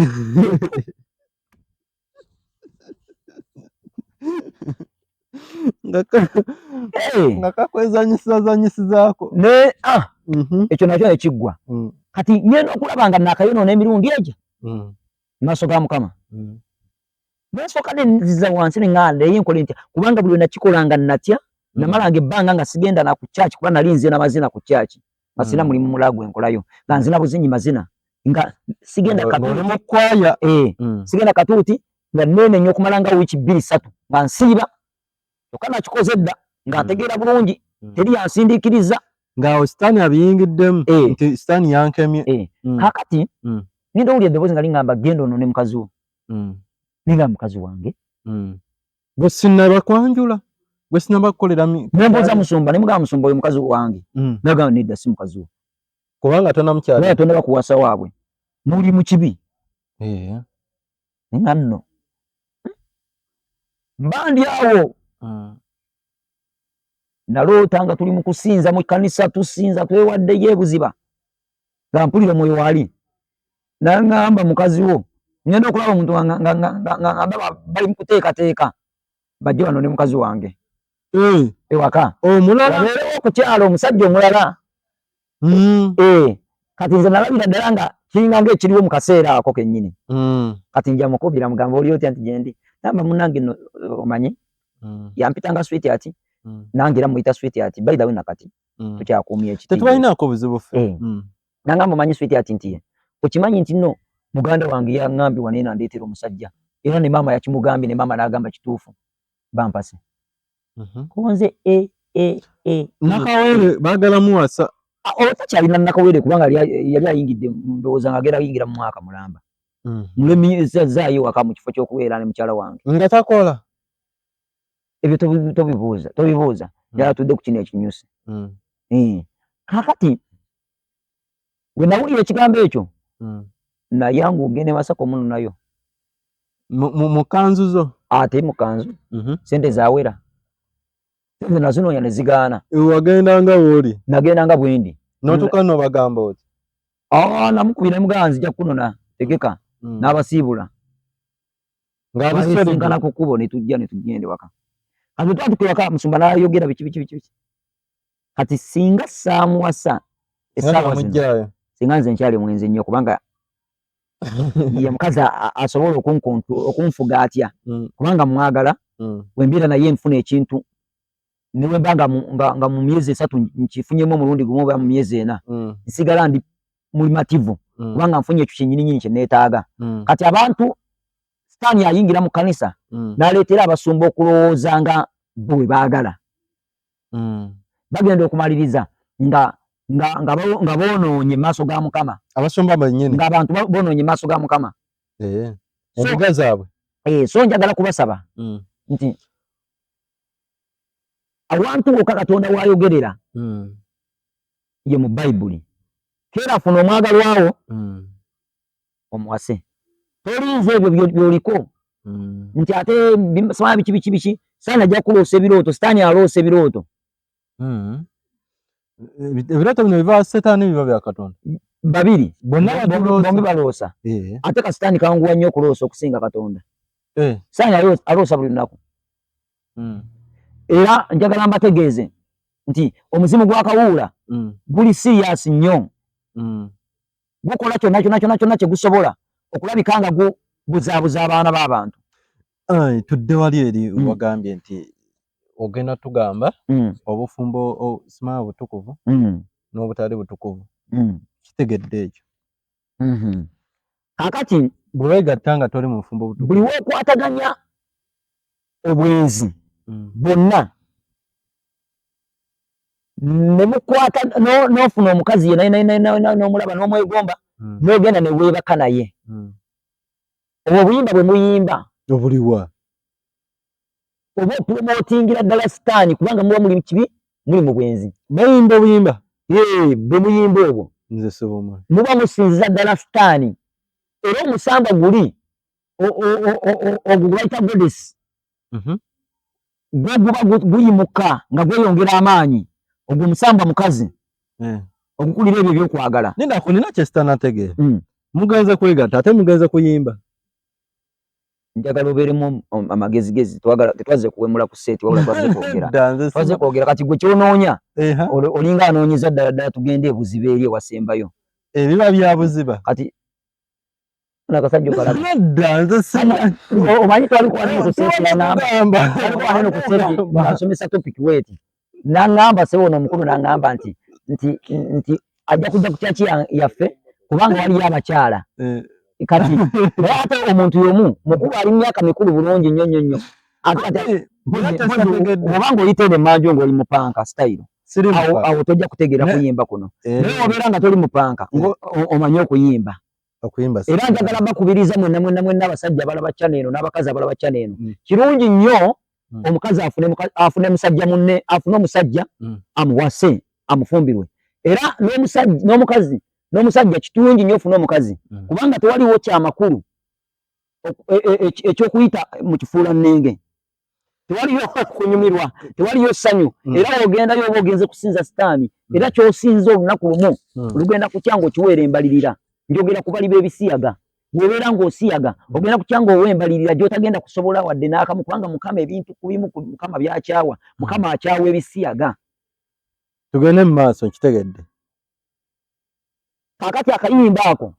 nga kakwezanyisizaako ekyo nakyo nekiggwa kati ngenda okulaba nga nakayonoona emirundi egyo maaso ga Mukama nasooka nenziza wansi neŋŋanda eyenkole ntya kubanga buli nakikolanga natya namalanga ebbanga nga sigenda na ku church kuba nali nzina mazina ku church masina mulimu mulago enkolayo nga nzina buzinyi mazina nga sigenda katuuti sigenda katuuti nga nene nnyo okumalanga wiki 2-3 nga nsiiba kyokka nakikoze dda nga ntegeera bulungi teri yansindiikiriza ngaawo sitaani abiyingiddemu nti sitaani yankemye kakati ngenda owulira eddoboozi nga liŋŋamba genda ono ne mukazi wo ninga mukazi wange gwe sinnaba kwanjula gwe sinnaba kukolera nembuuza musumba nemugamba musumba oyo mukazi wange nagamba nedda si mukazi wo kubanga tonamukyala tonaba kuwasa waabwe muli mu kibi nga nno mba ndi awo naloota nga tuli mu kusinza mu kanisa tusinza twewaddeyo ebuziba nga mpulira omwoyo waali naŋŋamba mukazi wo ngenda okulaba omuntu nga bali mu kuteekateeka bajje wano ne mukazi wange ewaka omulala abeerewo okukyala omusajja omulala kati nze nalabira ddala nga kiringa ngaekiriwo mu kaseera ako kennyini kati nja mukubira mugamba oli otya nti gyendi namba munange no omanyi yampitanga sweet ati nange era muyita sweet ati by the way nakati tukyakuumya ekiti tetubalinaako buzibu ffe nangamba omanyi sweet ati nti okimanyi nti nno muganda wange yaŋŋambye wane nandeetera omusajja era ne maama yakimugambye ne maama n'agamba kituufu bampase konze nakawere baagala muwasa otakyalina nakawere kubanga yali ayingidde ndowooza nga agenda ayingira mu mwaka mulamba mulemizaayo waka mu kifo ky'okubeera ne mukyala wange nga takola ebyo tobibuuza yala tudde ku kino ekinyusi kakati we nawulira ekigambo ekyo nayangu ogende Masaka omuno nayo mu kanzu zo ate mu kanzu sente zawera sente nazinoonya ne zigaana wagendanga wooli nagendanga bwendi notuuka nobagamba oti namukubira mugamba nzija kunona tegeka n'abasiibula ng'abasinkana ku kkubo ne tujja ne tugenda ewaka kati twatukulaka musumba n'ayogera biki kati singa saamuwasa essaawa zino singa nze nkyali mwenzi nnyo kubanga ye mukazi asobola okunfuga atya kubanga mwagala wembeera naye nfuna ekintu niwe mba nga mu myezi 3 nkifunyemu omulundi gumu oba mu myezi 4 nsigala ndi mulimativu kubanga nfunye ekyo kyennyininyini kye neetaaga kati abantu sitaani ayingira mu kanisa n'aleetera abasumba okulowooza nga bwe baagala bagenda okumaliriza nga boonoonye maaso ga Mukama abasumba bannyini ng'abantu boonoonye maaso ga Mukama embuga zaabwe so njagala kubasaba nti awantu wokka Katonda waayogerera ye mu Bayibuli keera funa omwagalwawo omuwase tolinze ebyo byoliko nti ate sama biki saana ajja kuloosa ebirooto sitaani aloosa ebirooto ebirooto bino biva setaani biva bya Katonda babiri bombi baloosa ate kasitaani kanguwa nnyo okuloosa okusinga Katonda saani aloosa buli lunaku era njagala mbategeeze nti omuzimu gwa kawuula guli siriasi nnyo gukola kyonna kye gusobola okulabika nga guzaabuza abaana b'abantu tudde wali eri wagambye nti ogenda tugamba obufumbo simala butukuvu n'obutali butukuvu kitegedde ekyo kakati bwewegatta nga toli mu bufumbo butukuvu buli wokwataganya obwenzi bwonna nemukwata n'ofuna omukazi ye n'omulaba n'omwegomba n'ogenda ne weebaka naye obwo obuyimba bwe muyimba obuliwa oba opromootingira ddala sitaani kubanga muba muli kibi muli mu bwenzi bayimba obuyimba bwe muyimba obwo nze sibumu muba musinziza ddala sitaani era omusamba guli ogugwaita goddess gwe guba guyimuka nga gweyongera amaanyi ogwo musamba mukazi okukulira ebyo ebyokwagala nina kyesitanategeera mugenze kwegatta ate mugenze kuyimba njagala obeeremu amagezigezi tetwaze kuwemula ku seeti wabula twaze kwogera kati gwe kyonoonya olinga anoonyeza ddala ddala tugende ebuziba eri ewasembayo ebiba bya buziba kati nakasajja omanyi twalikuwaneno ku seeti twalikuwaneno ku seeti asomesa topic weti naŋŋamba sebono omukulu naŋŋamba nti ajja kujja ku kyaki yaffe kubanga waliyo abakyala kati naye ate omuntu yomu mukulu ali myaka mikulu bulungi nnyo nnyo nnyo obanga oyiteere emmanju ng'oli mupanka sitayiro awo tojja kutegeera kuyimba kuno naye obeera nga toli mupanka omanyi okuyimba era njagala bakubiriza mwenna abasajja abalaba channel eno n'abakazi abalaba channel eno kirungi nnyo omukazi afune musajja munne afune omusajja amuwase amufumbirwe era n'omusajja kitulungi nnyo ofune omukazi kubanga tewaliwo kyamakulu ekyokuyita mu kifuulannenge tewaliyo kunyumirwa tewaliyo ssanyu era ogendayo oba ogenze kusinza sitaani era kyosinza olunaku lumu lugenda kukya ng'okiweera embalirira njogera ku bali b'ebisiyaga bw'obeera ng'osiyaga ogenda kukya ng'owa embalirira gy'otagenda kusobola wadde n'akamu kubanga mukama ebintu ku bimu mukama byakyawa mukama akyawa ebisiyaga tugende mu maaso nkitegedde kakati akayimba ako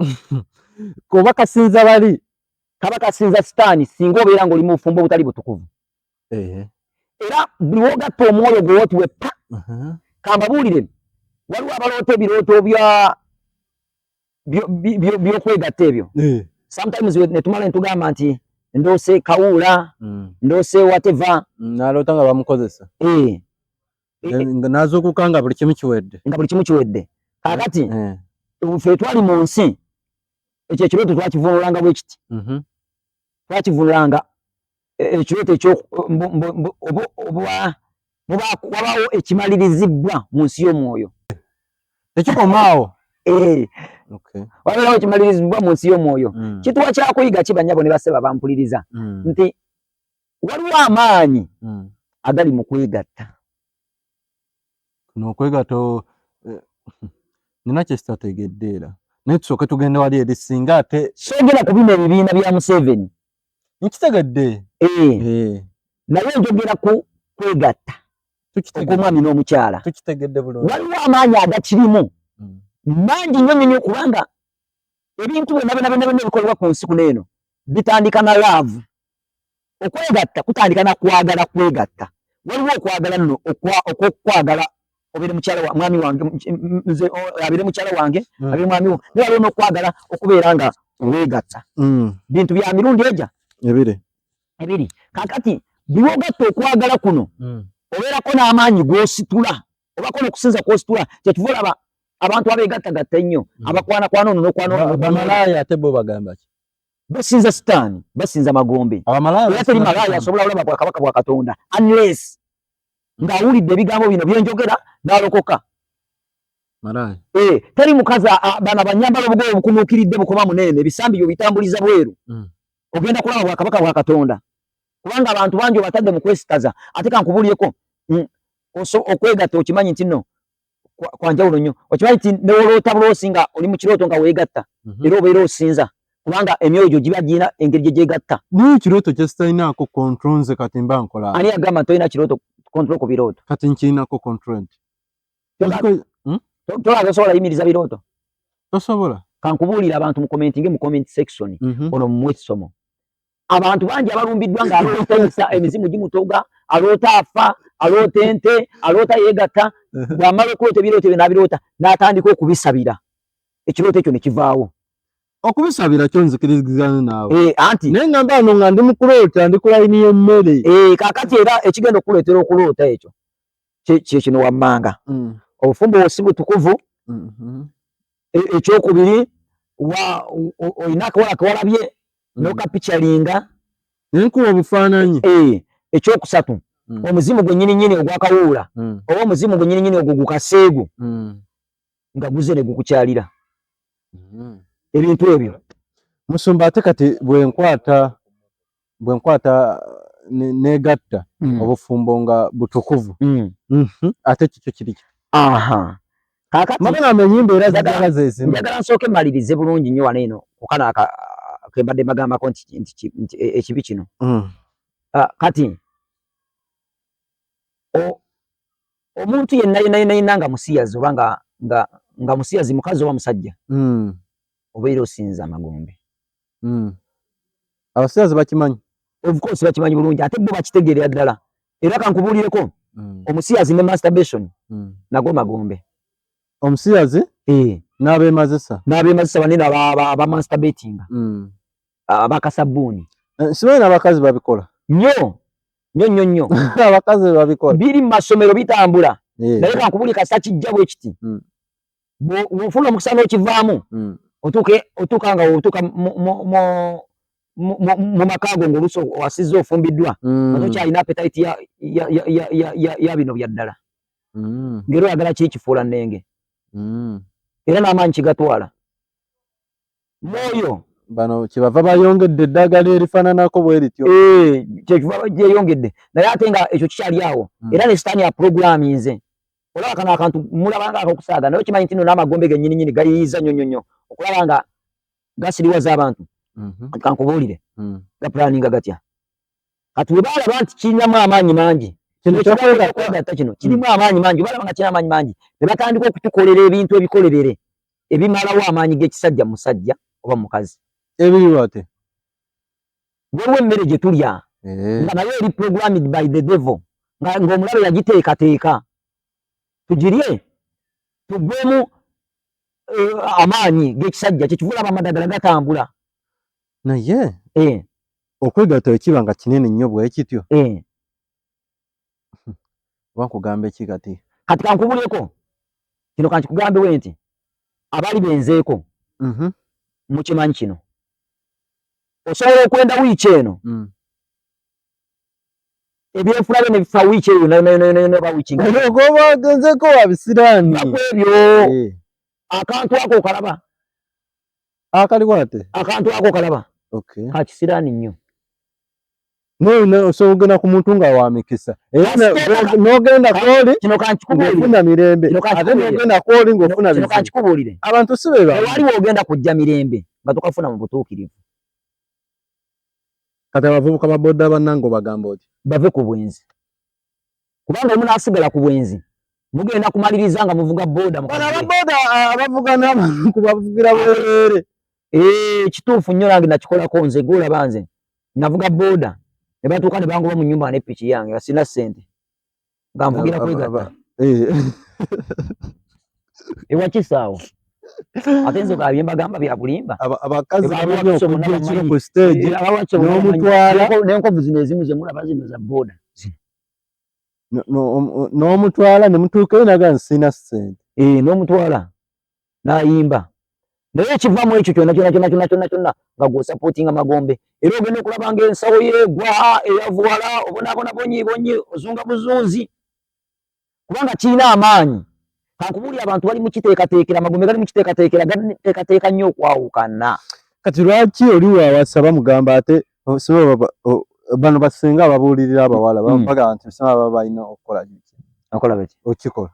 koba kasinza bali kaba kasinza sitaani singa obeera ng'oli mu bufumbo obutali butukuvu era buli wogatta omwoyo gwe woti weppa kambabuulire waliwo abaloota ebirooto byokwegatta ebyo sometimes netumala netugamba nti ndoose kawuula ndoose whatever naloota nga bamukozesa nazuukuka nga buli kimu kiwedde kakati ffe twali mu nsi ekyo ekirooto twakivunulanga bwe kiti twakivunulanga ekirooto ekyo wabaawo ekimalirizibwa mu nsi y'omwoyo tekikomaawo wabeerawo ekimalirizibwa mu nsi y'omwoyo kituwa kyakuyiga kibanyabo ne baseba bampuliriza nti waliwo amaanyi agali mu kwegatta n'okwegatta nina kyesitategedde era naye tusooke tugende wali eri singa ate soogera ku bino ebibiina bya Museveni nkitegedde naye njogera ku kwegatta okw'omwami n'omukyala tukitegedde bulungi waliwo amaanyi agakirimu mangi nnyo nnyo kubanga ebintu byonna ebikolebwa ku nsi kuno eno bitandika na laavu okwegatta kutandika na kwagala kwegatta waliwo okwagala nno okwokwagala obeere mukyala wa mwami wange nze abeere mukyala wange abeere mwami wo naye waliwo n'okwagala okubeera nga weegatta bintu bya mirundi egya ebiri kakati buli wogatta okwagala kuno obeerako n'amaanyi g'ositula obako n'okusinza kw'ositula kyekiva olaba abantu abeegattagatta ennyo abakwanakwana ono n'okwana bamalaaya ate bo bagamba ki basinza sitaani basinza magombe era teri malaaya asobola olaba bwakabaka bwa Katonda unless ng'awulidde ebigambo bino byenjogera n'alokoka teri mukazi bana banyambala obugoye obukunuukiridde bukoba munene ebisambi byo bitambuliza bweru ogenda kulaba bwakabaka bwa Katonda kubanga abantu bangi obatadde mu kwesitaza ate kankubuulyeko okwegatta okimanyi nti nno kwanjawulo nnyo okimanyi nti newoloota buloosi nga oli mu kirooto nga weegatta era obeera osinza kubanga emyoyo gyo giba girina engeri gye gyegatta naye ekirooto kyesitalinaako control nze kati mba nkola ani agamba nti tolina kirooto control ku birooto kati nkirinako control tolaba osobola yimiriza birooto tosobola kankubuulira abantu mu commenting mu comment section ono mu mwekisomo abantu bangi abalumbiddwa ng'aloota emizimu gimutoga aloota afa aloota ente aloota yeegatta bw'amala okuloota ebirooto ebyo n'abiroota n'atandika okubisabira ekirooto ekyo ne kivaawo okubisabira kyo nzikirizigana naawe anti naye ngamba ano nga ndi mu kuloota ndi ku layini y'emmere kaakati era ekigenda okuleetera okuloota ekyo kyekino wammanga obufumbo si butukuvu ekyokubiri olina akawola kewalabye n'okapicyalinga nenkuwa obufaananyi ekyokusatu omuzimu gwe nnyini ogwakawuula oba omuzimu gwe nnyini ogwo gukaseegu nga guze ne gukukyalira ebintu ebyo Musumba ate kati bwenkwata negatta obufumbo nga butukuvu ate kikyo kiriki kakati magana amenyimbe era zagala zezima njagala nsooke malirize bulungi nnyo wano eno okana kembadde bagambako nti ekibi kino kati omuntu yenna nga musiyazi oba nga musiyazi mukazi oba musajja obeera osinza amagombe abasiyazi bakimanyi of course bakimanyi bulungi ate bo bakitegeerera ddala era kankubuulireko omusiyazi ne masturbation nago magombe omusiyazi n'abeemazisa banene aba masturbatinga abakasabuuni simanyi n'abakazi babikola nnyo abakazi babikola biri mu masomero bitambula naye kankubuli kasita kijja bwe kiti bw'ofuna omukisa n'okivaamu otuuka mu makaago ng'oluusi wasiza ofumbiddwa otokyalina appetite ya bino bya ddala ng'era oyagala kiri kifuula nnenge era n'amaanyi kigatwala mwoyo bano kyebava bayongedde eddagala erifaananako bwe lityo kyekiva gyeyongedde naye ate nga ekyo kikyali awo era ne sitaani ya programinze olaba kano akantu mulabanga akakusaaga naye okimanyi nti no n'amagombe gennyininyini gayiyiza nnyo okulaba nga gasiriwaza abantu kankubuulire gapulaninga gatya kati we baalaba nti kirinamu amaanyi mangi kyegatta kino kirimu amaanyi mangi balaba nga kirina amaanyi mangi ne batandika okutukolera ebintu ebikolebere ebimalawo amaanyi g'ekisajja musajja oba mukazi ebiriwo ate waliwo emmere gye tulya nga nayo eri programmed by the devil ng'omulabe yagiteekateeka tugirye tugwemu amaanyi g'ekisajja kyekivulaba amadagala gatambula naye okwegatta ekiba nga kinene nnyo bwe kityo oba nkugamba eki kati kankubuleko kino kankikugambewe nti abali benzeeko mukimanyi kino osobola okwenda wiiki eno ebyenfuna byo ne bifa wiiki eyo neba wiiki oba ogenzeeko wabisiraani ebyo akantu ako okalaba akaliwo ate akantu ako okalaba kakisiraani nnyo noyina osobola ogenda ku muntu nga wamikisa era n'ogenda kwoli kino kankikubuulire ng'ofuna mirembe ate n'ogenda kwoli ng'ofuna kino kankikubuulire abantu si be waliwo ogenda kujja mirembe nga tokafuna mu butuukirivu kati abavubuka ba boda bannange obagamba oti bave ku bwenzi kubanga omu naasigala ku bwenzi mugenda kumaliriza nga muvuga boda ababoda abavuga n'abantu bavugira bwereere kituufu nnyo nange nakikolako nze golaba nze navuga boda ne batuuka ne bangoba mu nnyumba n'epiki yange nga sina ssente nga nvugira kwegatta ewakisaawo ate nze bwabye mbagamba bya bulimba abakazi balina okujja ekiro ku stage n'omutwala n'enkovu zino ezimu ze mulaba zino za boda n'omutwala ne mutuukayo naga nsina ssente n'omutwala n'ayimba naye ekivaamu ekyo kyonna nga gw'osapootinga magombe era ogenda okulaba ng'ensawo yeegwa eyavuwala obonaabona bonyi ozunga buzunzi kubanga kirina amaanyi kankubuulira abantu bali mukiteekateekera amagombe gali mukiteekateekera gateekateeka nnyo okwawukana kati lwaki oli waawasa bamugamba ate bano basinga ababuulirira abawala bagamba nti bisanga baba balina okukola biki okikola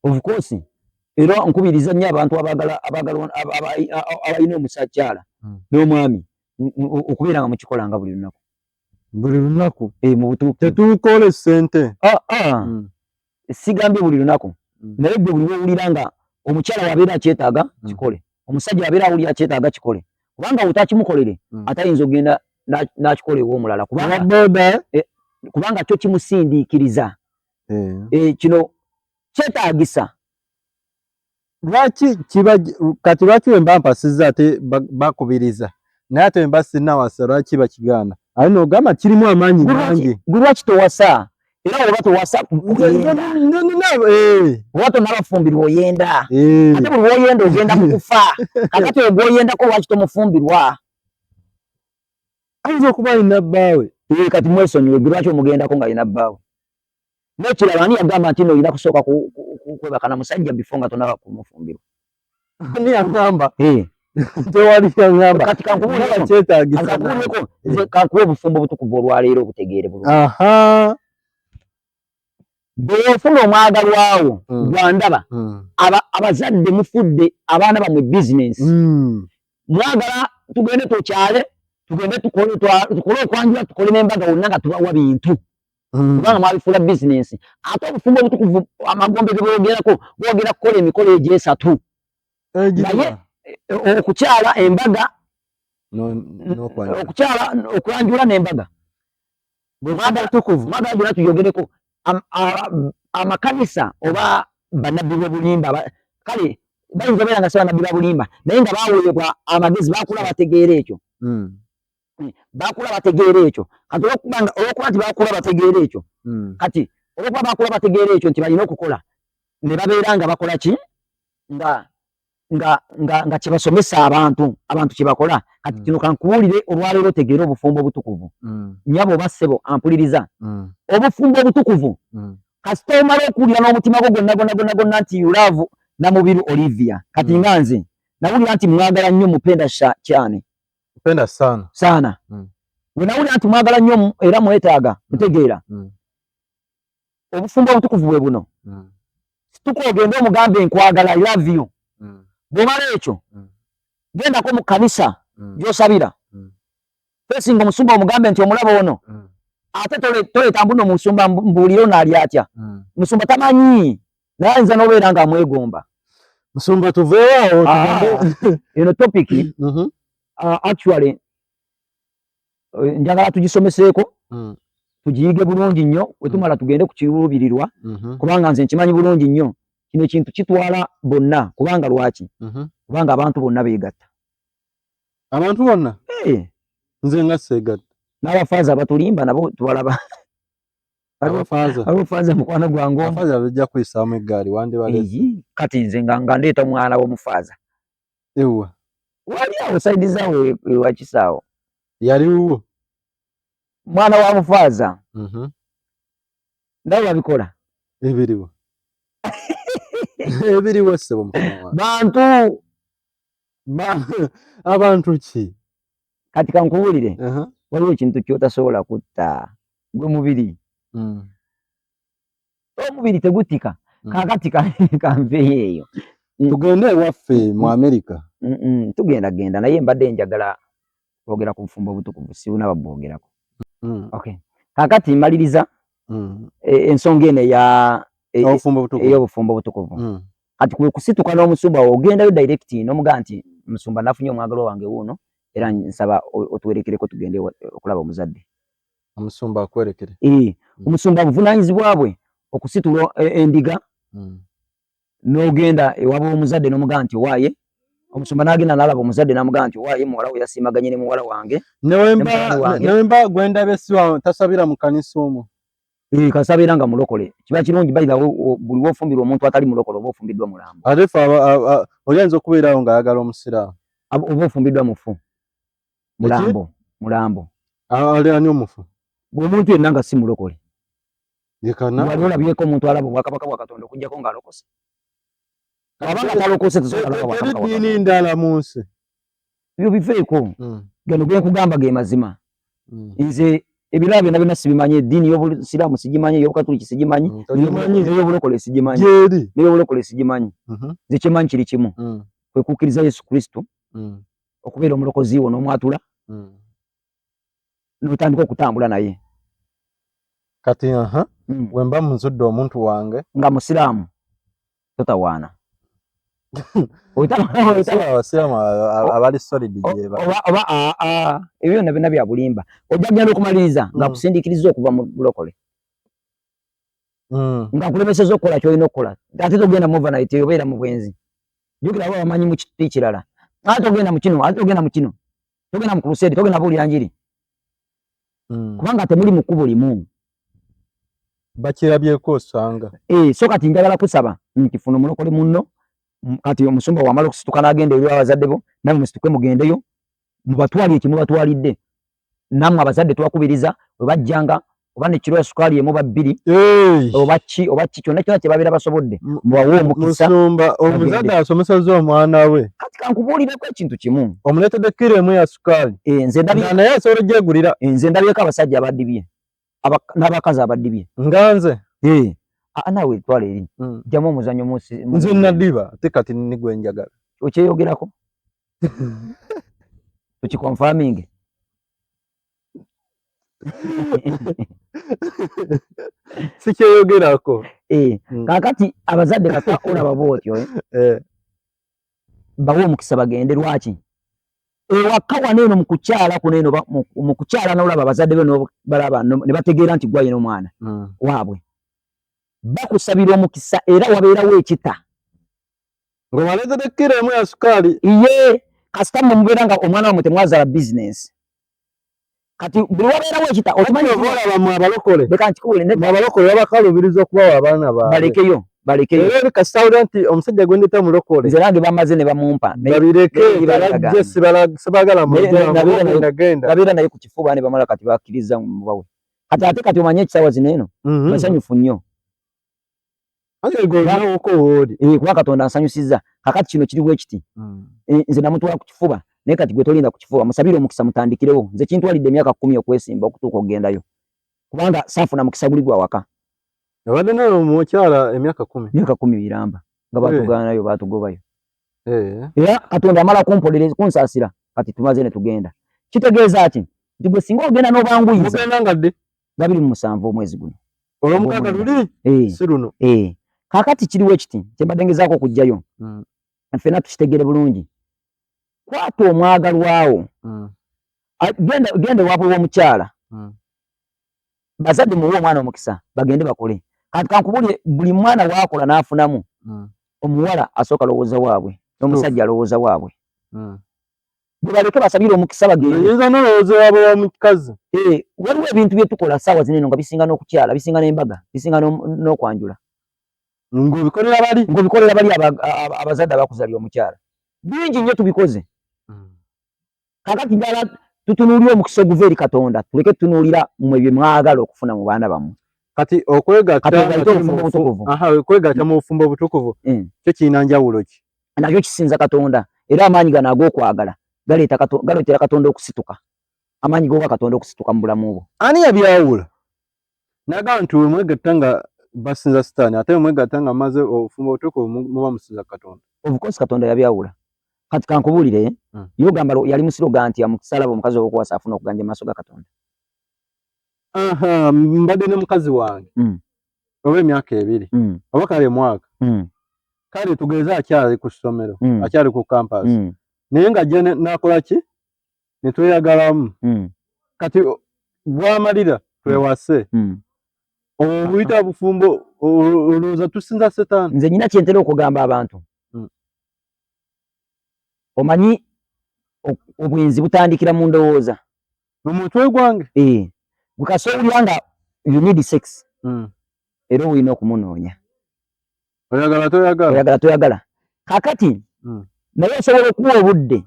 of course era nkubiriza nnyo abantu abalina omusakyala n'omwami okubeera nga mukikola nga buli lunaku mu butuufu tetukola ssente sigambye buli lunaku naye gwe buli wewulira nga omukyala wabeera akyetaaga kikole omusajja wabeera awulira akyetaaga kikole kubanga utakimukolere atayinza ogenda n'akikola ew'omulala kubanga kyo kimusindiikiriza kino kyetaagisa lwaki kiba kati lwaki wemba mpasizza ate bakubiriza naye ate wemba sinnawasa lwaki bakigaana ali n'ogamba kirimu amaanyi mangi gwe lwaki towasa era oba towasa oba tonabafumbirwa oyenda ate buli woyenda ogenda kukufa kakati ogwo oyendako lwaki tomufumbirwa ayinza okuba alina bbaawe kati mwesonyiwe gwe lwaki omugendako nga alina bbaawe nekirala ani yagamba nti no olina kusooka kwebaka na musajja bifonga tonaba kumufumbiro ni agamba tewali agamba kati kankubuleko kyetaagisa nze kankuba obufumbo butukuvu olwaleero obutegeere bulungi bw'ofuna omwagalwawo gwandaba abazadde mufudde abaana bamwe bizinensi mwagala tugende tukyale tugende tukole okwanjula tukole n'embaga wonna nga tubawa bintu kubanga mwabifuula bizinensi ate obufumbo obutukuvu amagombe ge boogera kukola emikolo egy'esatu naye okukyala embaga okukyala okwanjula n'embaga mwagala gyonna tuyogereko amakanisa oba bannabbi b'obulimba kale bayinza beera nga si bannabbi b'obulimba naye nga baweebwa amagezi bakula bategeera ekyo kati olwokuba nti bakula bategeera ekyo kati olwokuba bakula bategeera ekyo nti balina okukola ne babeera nga bakola ki nga kyebasomesa abantu kyebakola kati kino kankuwulire olwaleero otegeera obufumbo obutukuvu nyabo oba ssebo ampuliriza obufumbo obutukuvu kasita omala okuwulira n'omutima gwo gonna nti yulaavu Namubiru Olivia kati nga nze nawulira nti mwagala nnyo mupenda cyane mpenda sana we nawulira nti mwagala nnyo era mwetaaga kutegeera obufumbo obutukuvu bwe buno situkogenda omugambe nkwagala I love you bwomala ekyo gendako mu kanisa gyosabira fesinga omusumba omugambe nti omulaba ono ate toleeta mbuno musumba mbuuliro naali atya musumba tamanyi naye ayinza n'obeera nga amwegomba musumba tuveewo eno topic actually njagala tugisomeseeko tugiyige bulungi nnyo wetumala tugende ku kiruubirirwa kubanga nze nkimanyi bulungi nnyo kino ekintu kitwala bonna kubanga lwaki kubanga abantu bonna beegatta abantu bonna nze nga seegatta n'abafaaza abatulimba nabo tubalaba abafaaza mukwano gwange abafaaza bajja kuyisaamu eggaali wandibaleezi kati nze nga ndeeta omwana w'omufaaza ewa wali awo saidi zaawe ewakisaawo yaliwo mwana wa mufaaza ndawe babikola ebiriwo ebiriwo ssebo bantu abantu ki kati kankuwulire waliwo ekintu kyotasobola kutta gwe mubiri omubiri tegutika kakati kanveeyo eyo tugende ewaffe mu America tugenda naye mbadde njagala kwogera ku bufumbo obutukuvu sibunaba bwogerako kakati mmaliriza ensonga eno ey'obufumbo obutukuvu kati kwe kusituka n'omusumba ogendayo direct n'omugaa nti musumba nafunye omwagalo wange wuuno era nsaba otuwerekereko tugende okulaba omuzadde omusumba akwerekere omusumba buvunaanyizibwa bwe okusitula endiga n'ogenda ewaba omuzadde n'omugaa nti owaaye omusumba n'agenda n'alaba omuzadde n'amugaa nti owaaye muwala we yasiimaganye ne muwala wange newemba gwendaba esiwa tasabira mu kanisa omwo kasabeera nga mulokole kiba kirungi buli wofumbirwa omuntu atali mulokole oba ofumbiddwa mulambo ate fe oyinza okubeerawo ng'ayagala omusiraamu oba ofumbiddwa mufu mulambo ali ani omufu omuntu yenna nga si mulokole wali olabyeko omuntu alaba obwakabaka bwa Katonda okujjako ng'alokose abanga talokose teriddiini ndala mu nsi ebyo biveeko gano genkugamba ge mazima nze ebirala byonna byonna sibimanyi eddiini y'obusiraamu sigimanyi ey'obukatuliki sigimanyi ey'obulokole sigimanyi n'ey'obulokole sigimanyi nze kyemanyi kiri kimu kwe kukkiriza Yesu Kristo okubeera omulokozi wo n'omwatula n'otandika okutambula naye kati wemba munzudde omuntu wange nga musiraamu totawaana abasiraamu abali solid ebyo byonna bya bulimba ojja kugenda okumaliriza nga kusindiikiriza okuva mu bulokole nga kulemeseza okukola kyolina okukola ate togenda mu overnight obeera mu bwenzi jjukira abo bamanyi mu kiti kirala ate togenda mu kino togenda mu crusade togenda buulira njiri kubanga temuli mu kkubo limu bakirabyeko osanga so kati njagala kusaba nti funa omulokole munno kati omusumba wamala okusituka n'agenda eri abazadde bo namwe musituke mugendeyo mubatwali ekimubatwalidde nammwe abazadde twakubiriza bwe bajjanga oba ne kilo sukali emu ba 2 oba ki kyonna kye babira basobodde mbawo omukisa musumba omuzadde asomesa zo omwana we kati kankubuulireko ekintu kimu omuletedde kilo emu ya sukali nze ndabye naye asobola gyegulira nze ndabyeko abasajja abadibye n'abakazi abadibye nganze nawe twala eri jjamu omuzannyo munsi nze nadiba ate kati nigwe njagala okyeyogerako tukikonfirming sikyeyogerako kakati abazadde kata olaba bootyo bawe omukisa bagende lwaki ewaka wano eno mukukyala kuno eno mukukyala n'olaba abazadde be balaba ne bategeera nti gwa yina omwana waabwe bakusabira omukisa era wabeerawo ekita ng'obaleetedde kilo emu ya sukaali iye kasita mubeera nga omwana wamwe temwazaala bizinensi kati buli wabeerawo ekita olaba mu abalokole leka nkikuwulire mu abalokole babakalubiriza okubawa abaana baabwe balekeyo era kasita awulira nti omusajja gwe ndita mulokole nze nange bamaze ne bamumpa babireke balajje sibagala mugenda babeera naye ku kifuba ne bamala kati bakkiriza mubawe kati ate kati omanye ekisawa zino eno basanyufu nnyo kuba Katonda ansanyusizza kakati kino kiriwo ekiti nze namutwala ku kifuba naye kati gwe tolinda ku kifuba musabire omukisa mutandikirewo nze kintwalidde emyaka 10 okwesimba okutuuka okugendayo kubanga saafuna mukisa guli gwa waka abadde nayo mukyala emyaka 10 biramba nga batuganayo batugobayo era Katonda amala kumpolereza kunsaasira kati tumaze ne tugenda kitegeeza ati nti gwe singa ogenda n'obanguyiza mugenda ngadde 27 omwezi guno olwomukaaga luli si luno kakati kiriwo ekiti kyembadde ngezaako okujjayo ffenna tukitegere bulungi kwata omwagalwawo genda ewaabwe w'omukyala bazadde muwe omwana omukisa bagende bakole kati kankubulire buli mwana waakola n'afunamu omuwala asooka lowooza waabwe n'omusajja alowooza waabwe bwe baleke basabire omukisa bagendeyiza nolowooza waabwe w'omukazi waliwo ebintu bye tukola ssaawa zino eno nga bisinga n'okukyala bisinga n'embaga bisinga n'okwanjula ng'obikolera bali abazadde abakuzalya omukyala bingi nnyo tubikoze kakati ddala tutunuulira omukisa oguva eri Katonda tuleke tutunuulira mmwe bye mwagala okufuna mu baana bammwe kati okwegatta mu bufumbo obutukuvu kyo kirina njawulo ki nakyo kisinza Katonda era amaanyi gano ag'okwagala galeetera Katonda okusituka amaanyi g'oga Katonda okusituka mu bulamu bwo ani yabyawula naga nti wemwegatta nga basinza sitaani ate wemwegatta nga maze obufumbo obutukuvu muba musinza Katonda of course Katonda yabyawula kati kankubuulire yogamba yali musiroga nti amukisalaba omukazi owokuwasa afuna okuganja maaso ga Katonda mbadde ne mukazi wange oba emyaka 2 oba kale mwaka kale tugeze akyali ku ssomero akyali ku campus naye nga je nakola ki ne tweyagalamu kati bwamalira twewase obuyita bufumbo olowooza tusinza setaani nze nyina kyentera okugamba abantu omanyi obwenzi butandikira mu ndowooza mu mutwe gwange gukasobolera nga you need sex era olina okumunoonya oyagala toyagala kakati naye osobola okuwa obudde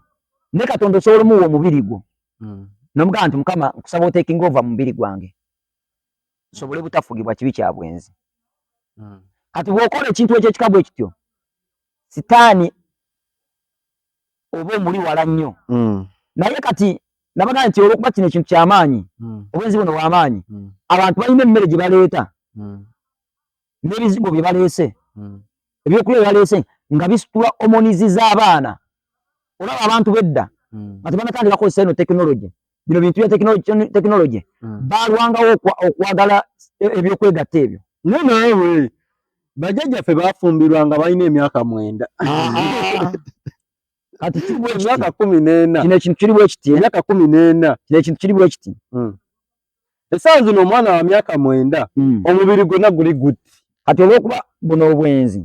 ne Katonda osobola omuwa omubiri gwo n'omugamba nti Mukama nkusaba oteekinga ova mu mubiri gwange sobole butafugibwa kibi kya bwenzi kati bw'okola ekintu ekyekikabwa ekityo sitaani oba omuli wala nnyo naye kati nabaga nti olwokuba kino ekintu kyamaanyi obwenzi buno bwamaanyi abantu balina emmere gye baleeta n'ebizigo bye baleese ebyokulya bye baleese nga bisitula omonizi z'abaana olaba abantu bedda nga tebanatandika kukozesa eno tekinologi bino bintu bya tekinologi balwangawo okwagala ebyokwegatta ebyo nawe bajjajjaffe bafumbirwa nga balina emyaka 9 kati emyaka 14 kino ekintu kiri bwe kiti emyaka 14 kino ekintu kiri bwe kiti essaawa zino omwana wa myaka 9 omubiri gwonna guli guti kati olw'okuba buno obwenzi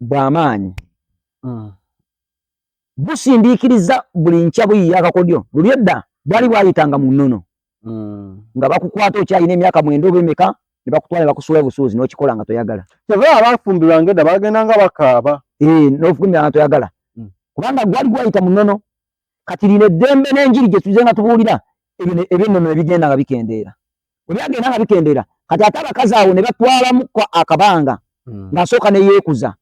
bw'amaanyi busindiikiriza buli nkya buyiya akakodyo luli edda bwali bwayitanga mu nnono nga bakukwata okyalina emyaka 9 oba emeka ne bakutwala bakusuula busuuzi n'okikola nga toyagala kyava abafumbirwanga edda bagendanga bakaaba n'ofumbira nga toyagala kubanga gwali gwayita mu nnono kati lino eddembe n'enjiri gye tuze nga tubuulira eby'ennono ebigenda nga bikendeera Obyagenda nga bikendera kati ate abakazi awo ne batwalamu akabanga ng'asooka ne yeekuza.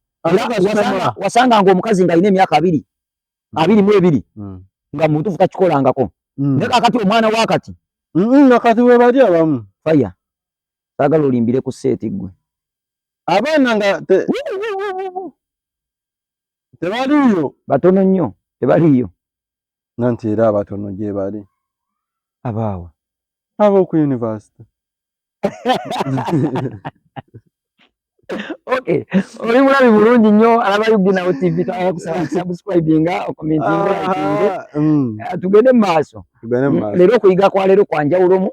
Wasanga ng'omukazi ng'alina emyaka 22 nga mu butuufu takikolangako. Naye kaakati omwana waakati nakati we bali abamu faya saagala olimbire ku seeti ggwe. Abaana nga tebaliyo, batono nnyo tebaliyo. Nanti era abatono gye bali abaawa ab'oku university. Okay, oli mulabi bulungi nnyo alaba Uginawo TV, subscribinga okomentinga tugende mu maaso. Leero okuyiga kwa leero kwa njawulomu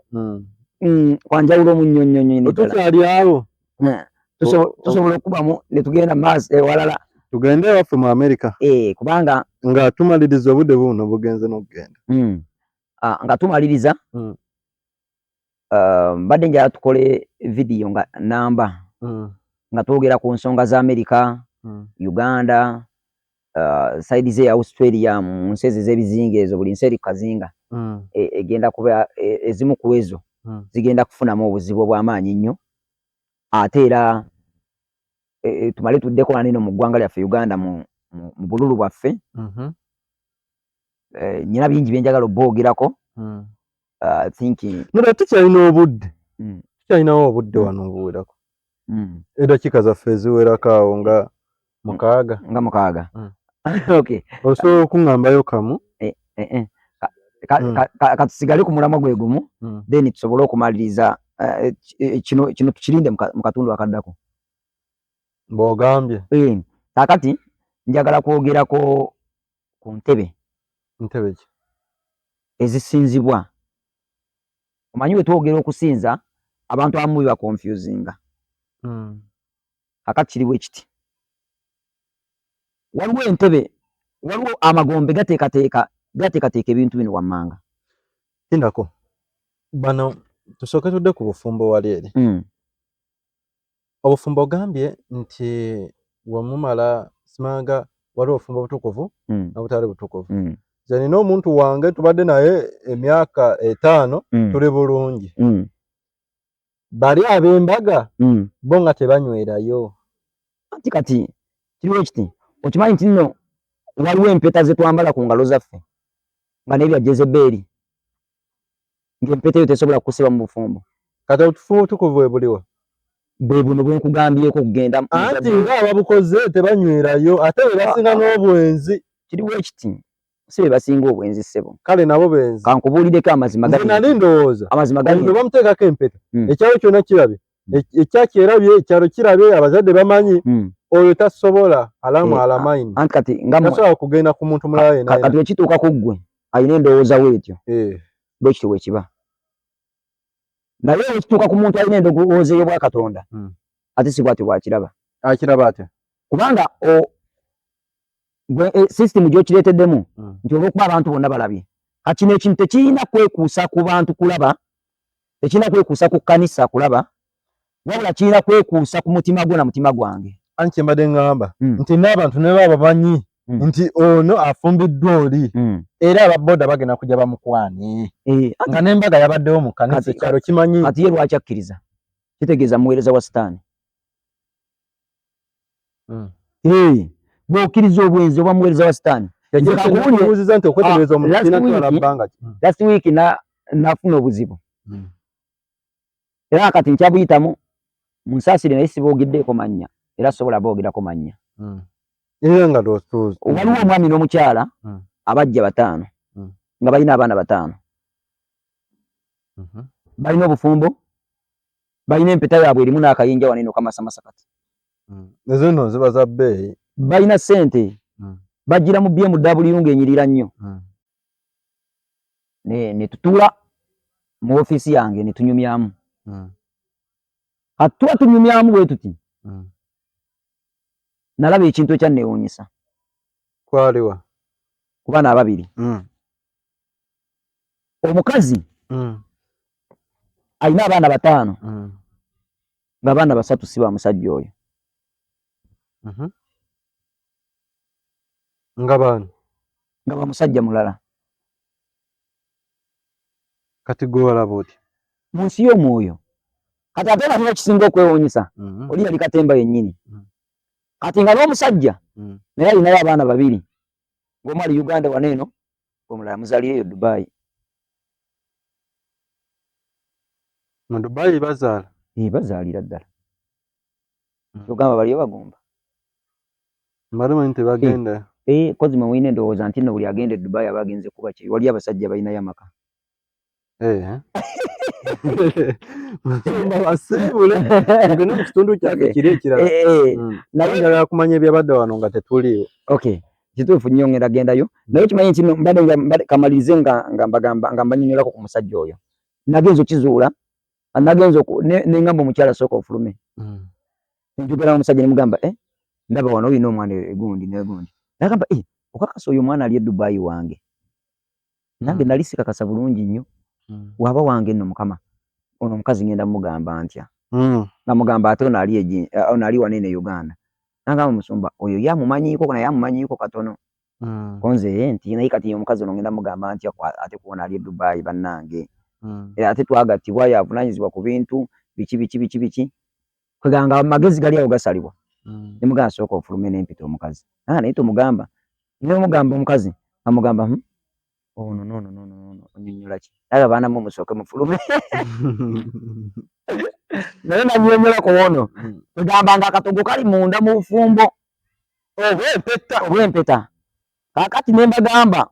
nnyo tukyali awo tusobola okubamu ne tugenda mu maaso ewalala tugende waffe mu America kubanga nga tumaliriza obudde buno bugenze n'okugenda nga tumaliriza mbadde njala tukole vidiyo nga namba nga twogera ku nsonga za America, Uganda, side ze Australia, mu nsi z'ebizinga ezo buli nsi eri kazinga egenda kuba ezimu ku ezo zigenda kufunamu obuzibu obw'amaanyi nnyo. Ate era tumale tuddeko nanino mu ggwanga lyaffe Uganda mu bululu bwaffe nyina bingi byenjagala obboogerako. Nura tukyalina obudde tukyalinawo obudde wano obuwerako eddakiika zaffe eziwerako awo nga mukaaga. Okay, osobola okuŋŋambayo kamu katusigale ku mulamwa gwe gumu then tusobole okumaliriza kino tukirinde mu katundu akaddako bw'ogambye. Kaakati njagala kwogerako ku ntebe ki ezisinzibwa. Omanyi bwe twogera okusinza abantu abamu biba confusinga. Kaakati kiri bwe kiti, waliwo entebe, waliwo amagombe gateekateeka ebintu bino wammanga. Tindako bano tusooke tudde ku bufumbo wali eri. Obufumbo ogambye nti wamumala simanga waliwo obufumbo butukuvu n'obutali butukuvu. Nze nina omuntu wange tubadde naye emyaka 5 tuli bulungi. Bali ab'embaga bo nga tebanywerayo. Kati kiriwo kiti okimanyi nti nno waliwo empeta ze twambala ku ngalo zaffe nga n'ebya Jezeberi ng'empeta eyo tesobola kukusiba mu bufumbo. Kati obufumbo butukuvu bwe buliwa? Bwe buno bwe nkugambyeko okugenda anti ng'ababukoze tebanywerayo ate be basinga n'obwenzi. Kiriwo ekiti si be basinga obwenzi ssebo. Kale nabo benzi. Kankubuulireko amazima gali. Nali ndowooza amazima gali. Omuntu bamuteekako empeta ekyalo kyonna kirabye ekyakyerabye ekyalo kirabye abazadde bamanyi oyo tasobola alamu alamayini. Anti kati nga tasobola kugenda ku muntu mulala yenna. Kati ekituuka ku ggwe alina endowooza weetyo bwe kityo bwe kiba. Naye ekituuka ku muntu alina endowooza ey'obwa Katonda ate si bw'atyo bw'akiraba. Akiraba atya? Kubanga system gy'okireeteddemu nti olw'okuba abantu bonna balabye. Kati kino ekintu tekirina kwekuusa ku bantu kulaba, tekirina kwekuusa ku kkanisa kulaba, wabula kirina kwekuusa ku mutima gwo na mutima gwange. Anti mbadde ngamba nti n'abantu ne baba bamanyi nti ono afumbiddwa oli era ababooda bagenda kujja bamukwane nga n'embaga yabaddewo mu kkanisa ekyalo kimanyi. Kati ye lwaki akkiriza? Kitegeeza muweereza wa Sitaani. Bw'okkiriza obwenzi oba muweereza wa Sitaani. Yakubuuziza nti okwetegereza omuntu kirina kitwala bbanga ki? Last week nafuna obuzibu era kati nkyabuyitamu munsaasire naye siboogeddeeko mannya era sobola boogerako mannya. Waliwo omwami n'omukyala abajja 5 nga balina abaana 5. Balina obufumbo, balina empeta yaabwe erimu n'akayinja waneno kamasamasa kati. Ezo nno ziba za bbeeyi. Balina ssente bajjira mu BMW ng'enyirira nnyo. Ne tutuula mu ofiisi yange ne tunyumyamu. Kati tuba tunyumyamu bwe tuti nalaba ekintu ekyanneewuunyisa. Kwaliwa? Ku baana ababiri. Omukazi alina abaana 5 ng'abaana 3 si ba musajja oyo. Nga baani? Nga ba musajja mulala. Kati gwe walaba otya? munsi y'omwoyo kati ate nga kisinga okwewuunyisa oli yali Katemba yennyini kati nga n'omusajja naye alinayo abaana 2 ng'omu ali Uganda wano eno omulala muzalireyo Dubai. Mu Dubai bazaala bazaalira ddala ogamba baliyo bagomba mbalima nti bagenda kozi mwe mwine endowooza nti nno buli agenda e Dubai aba agenze kuba ki wali abasajja balinayo amaka basibule ngeno mu kitundu kyaffe kiri ekirala naye njagala kumanya ebyabadde wano nga tetuliiwo. Kituufu nnyo ngenda gendayo naye kimanyi nti mbadde kamalirize nga mbanyonyolako ku musajja oyo nagenza okizuula nagenza nengamba omukyala sooka ofulume njogera n'omusajja ne mugamba ndaba wano olina omwana egundi n'egundi nagamba okakasa oyo omwana ali e Dubai wange nange nali sikakasa bulungi nnyo waba wange nno mukama ono omukazi ngenda mugamba ntya namugamba ate ono ali wanene e Uganda nangamba Musumba oyo yamumanyiiko naye amumanyiiko katono konze nti naye kati omukazi ono ngenda mugamba ntya ate kuona ali e Dubai bannange era ate twagattibwa yavunaanyizibwa ku bintu biki kweganga amagezi gali awo gasalibwa nemugamba sooka ofulume n'empita omukazi naye tomugamba nemugamba omukazi amugamba no onyonyola ki naye abaana mu musooke mufulume naye nanyonyolako wono kwegamba nga akatogo kali munda mu bufumbo obw'empeta kakati nembagamba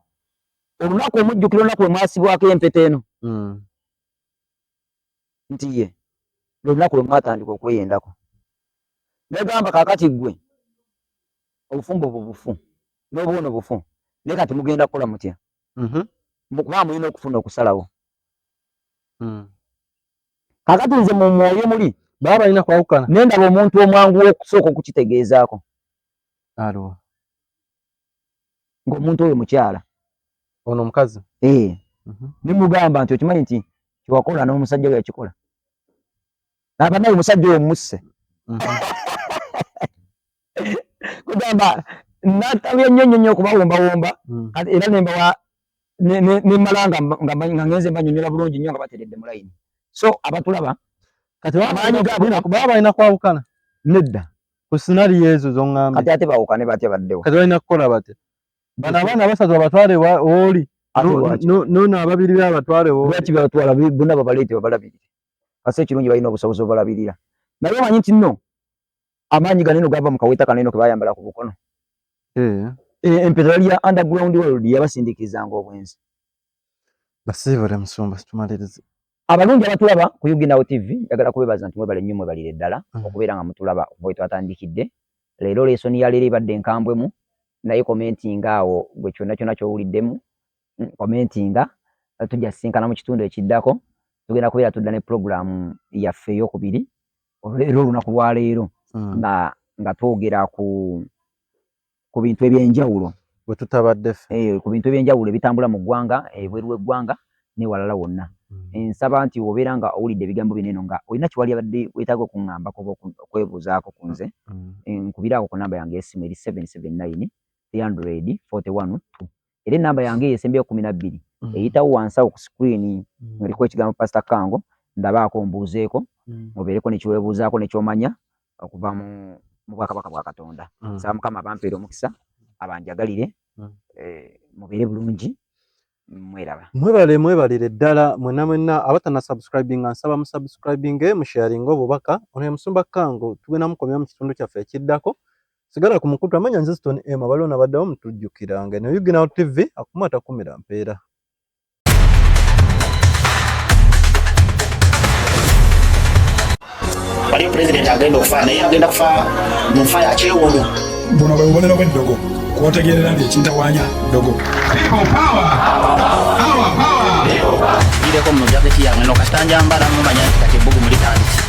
olunaku omujjukira olunaku lwe mwasibwako empeta eno nti ye olunaku lwe mwatandika okweyendako negamba kakati gwe obufumbo bubufu n'obwono bufu naye kati mugenda kukola mutya kuba mulina okufuna okusalawo kakati nze mu mwoyo muli baba balina kwawukana nendaba omuntu omwangu okusooka okukitegeezaako ng'omuntu oyo mukyala ono omukazi nimugamba nti okimanyi nti kiwakola n'omusajja we yakikola naba naye omusajja oyo musse kugamba natabya nnyo okubawombawomba era nembawa nemala nga ngenze mbanyonyola bulungi nnyo nga bateredde mu layini so abatulaba kati baba balina kwawukana nedda ku sinali ezo zoŋŋambye kati ate bawukane batya baddewo kati balina kukola batya bano abaana basatu abatwale oli nono ababiri byabatwale lwaki babatwala bonna babaleete babalabirire kasi ekirungi balina obusobozi obalabirira naye omanyi nti nno amaanyi ganeno gava mu kaweta kaneno ke bayambala ku bukono empeta ya underground world yabasindikirizanga obwenzi basiibule Musumba situmalirize abalungi abatulaba ku Uginawo TV njagala kubebaza nti mwebale nnyo mwebaliire ddala okubeera nga mutulaba bwe twatandikidde leero leesoni ya leero ebadde enkambwemu naye commentinga awo gwe kyonna ky'owuliddemu commentinga tujja sisinkana mu kitundu ekiddako tugenda kubeera tudda ne programu yaffe ey'okubiri leero olunaku lwa leero nga twogera ku bintu ebyenjawulo bwe tutabadde ffe ku bintu ebyenjawulo ebitambula mu ggwanga ebweru w'eggwanga ne walala wonna nsaba nti obeera nga owulidde ebigambo bineno nga olina kiwali abadde weetaaga okuŋŋambako okwebuuzaako ku nze nkubiraako ku namba yange y'essimu eri 779 300 41 2 era enamba yange eyesembeyo 12 eyitawo wansi awo ku screen eriko ekigambo Pastor Kango ndabaako mbuuzeeko obeereko nekiweebuuzaako nekyomanya okuva mu bwakabaka bwa Katonda nsaba Mukama abampeera omukisa abanjagalire mubeere bulungi mweraba mwebalire ddala mwenna abatana subscribing nsaba mu subscribing musharinga obubaka ono Musumba Kango tugenda mukomya mu kitundu kyaffe ekiddako sigala ku mukutu amanya nze Stone Emma baliwo nabaddawo mutujjukiranga ne Uginawo TV akumata kumira mpeera waliyo pulezidenti agenda okufa naye agenda kufa mu nfa yakyewuunyo buno bwe bubonero bw'eddogo kwotegeerera nti ekintawaanya ddogo ireko mu jaketi yange no kasita njambala mumanya nti kati ebbugumu litandise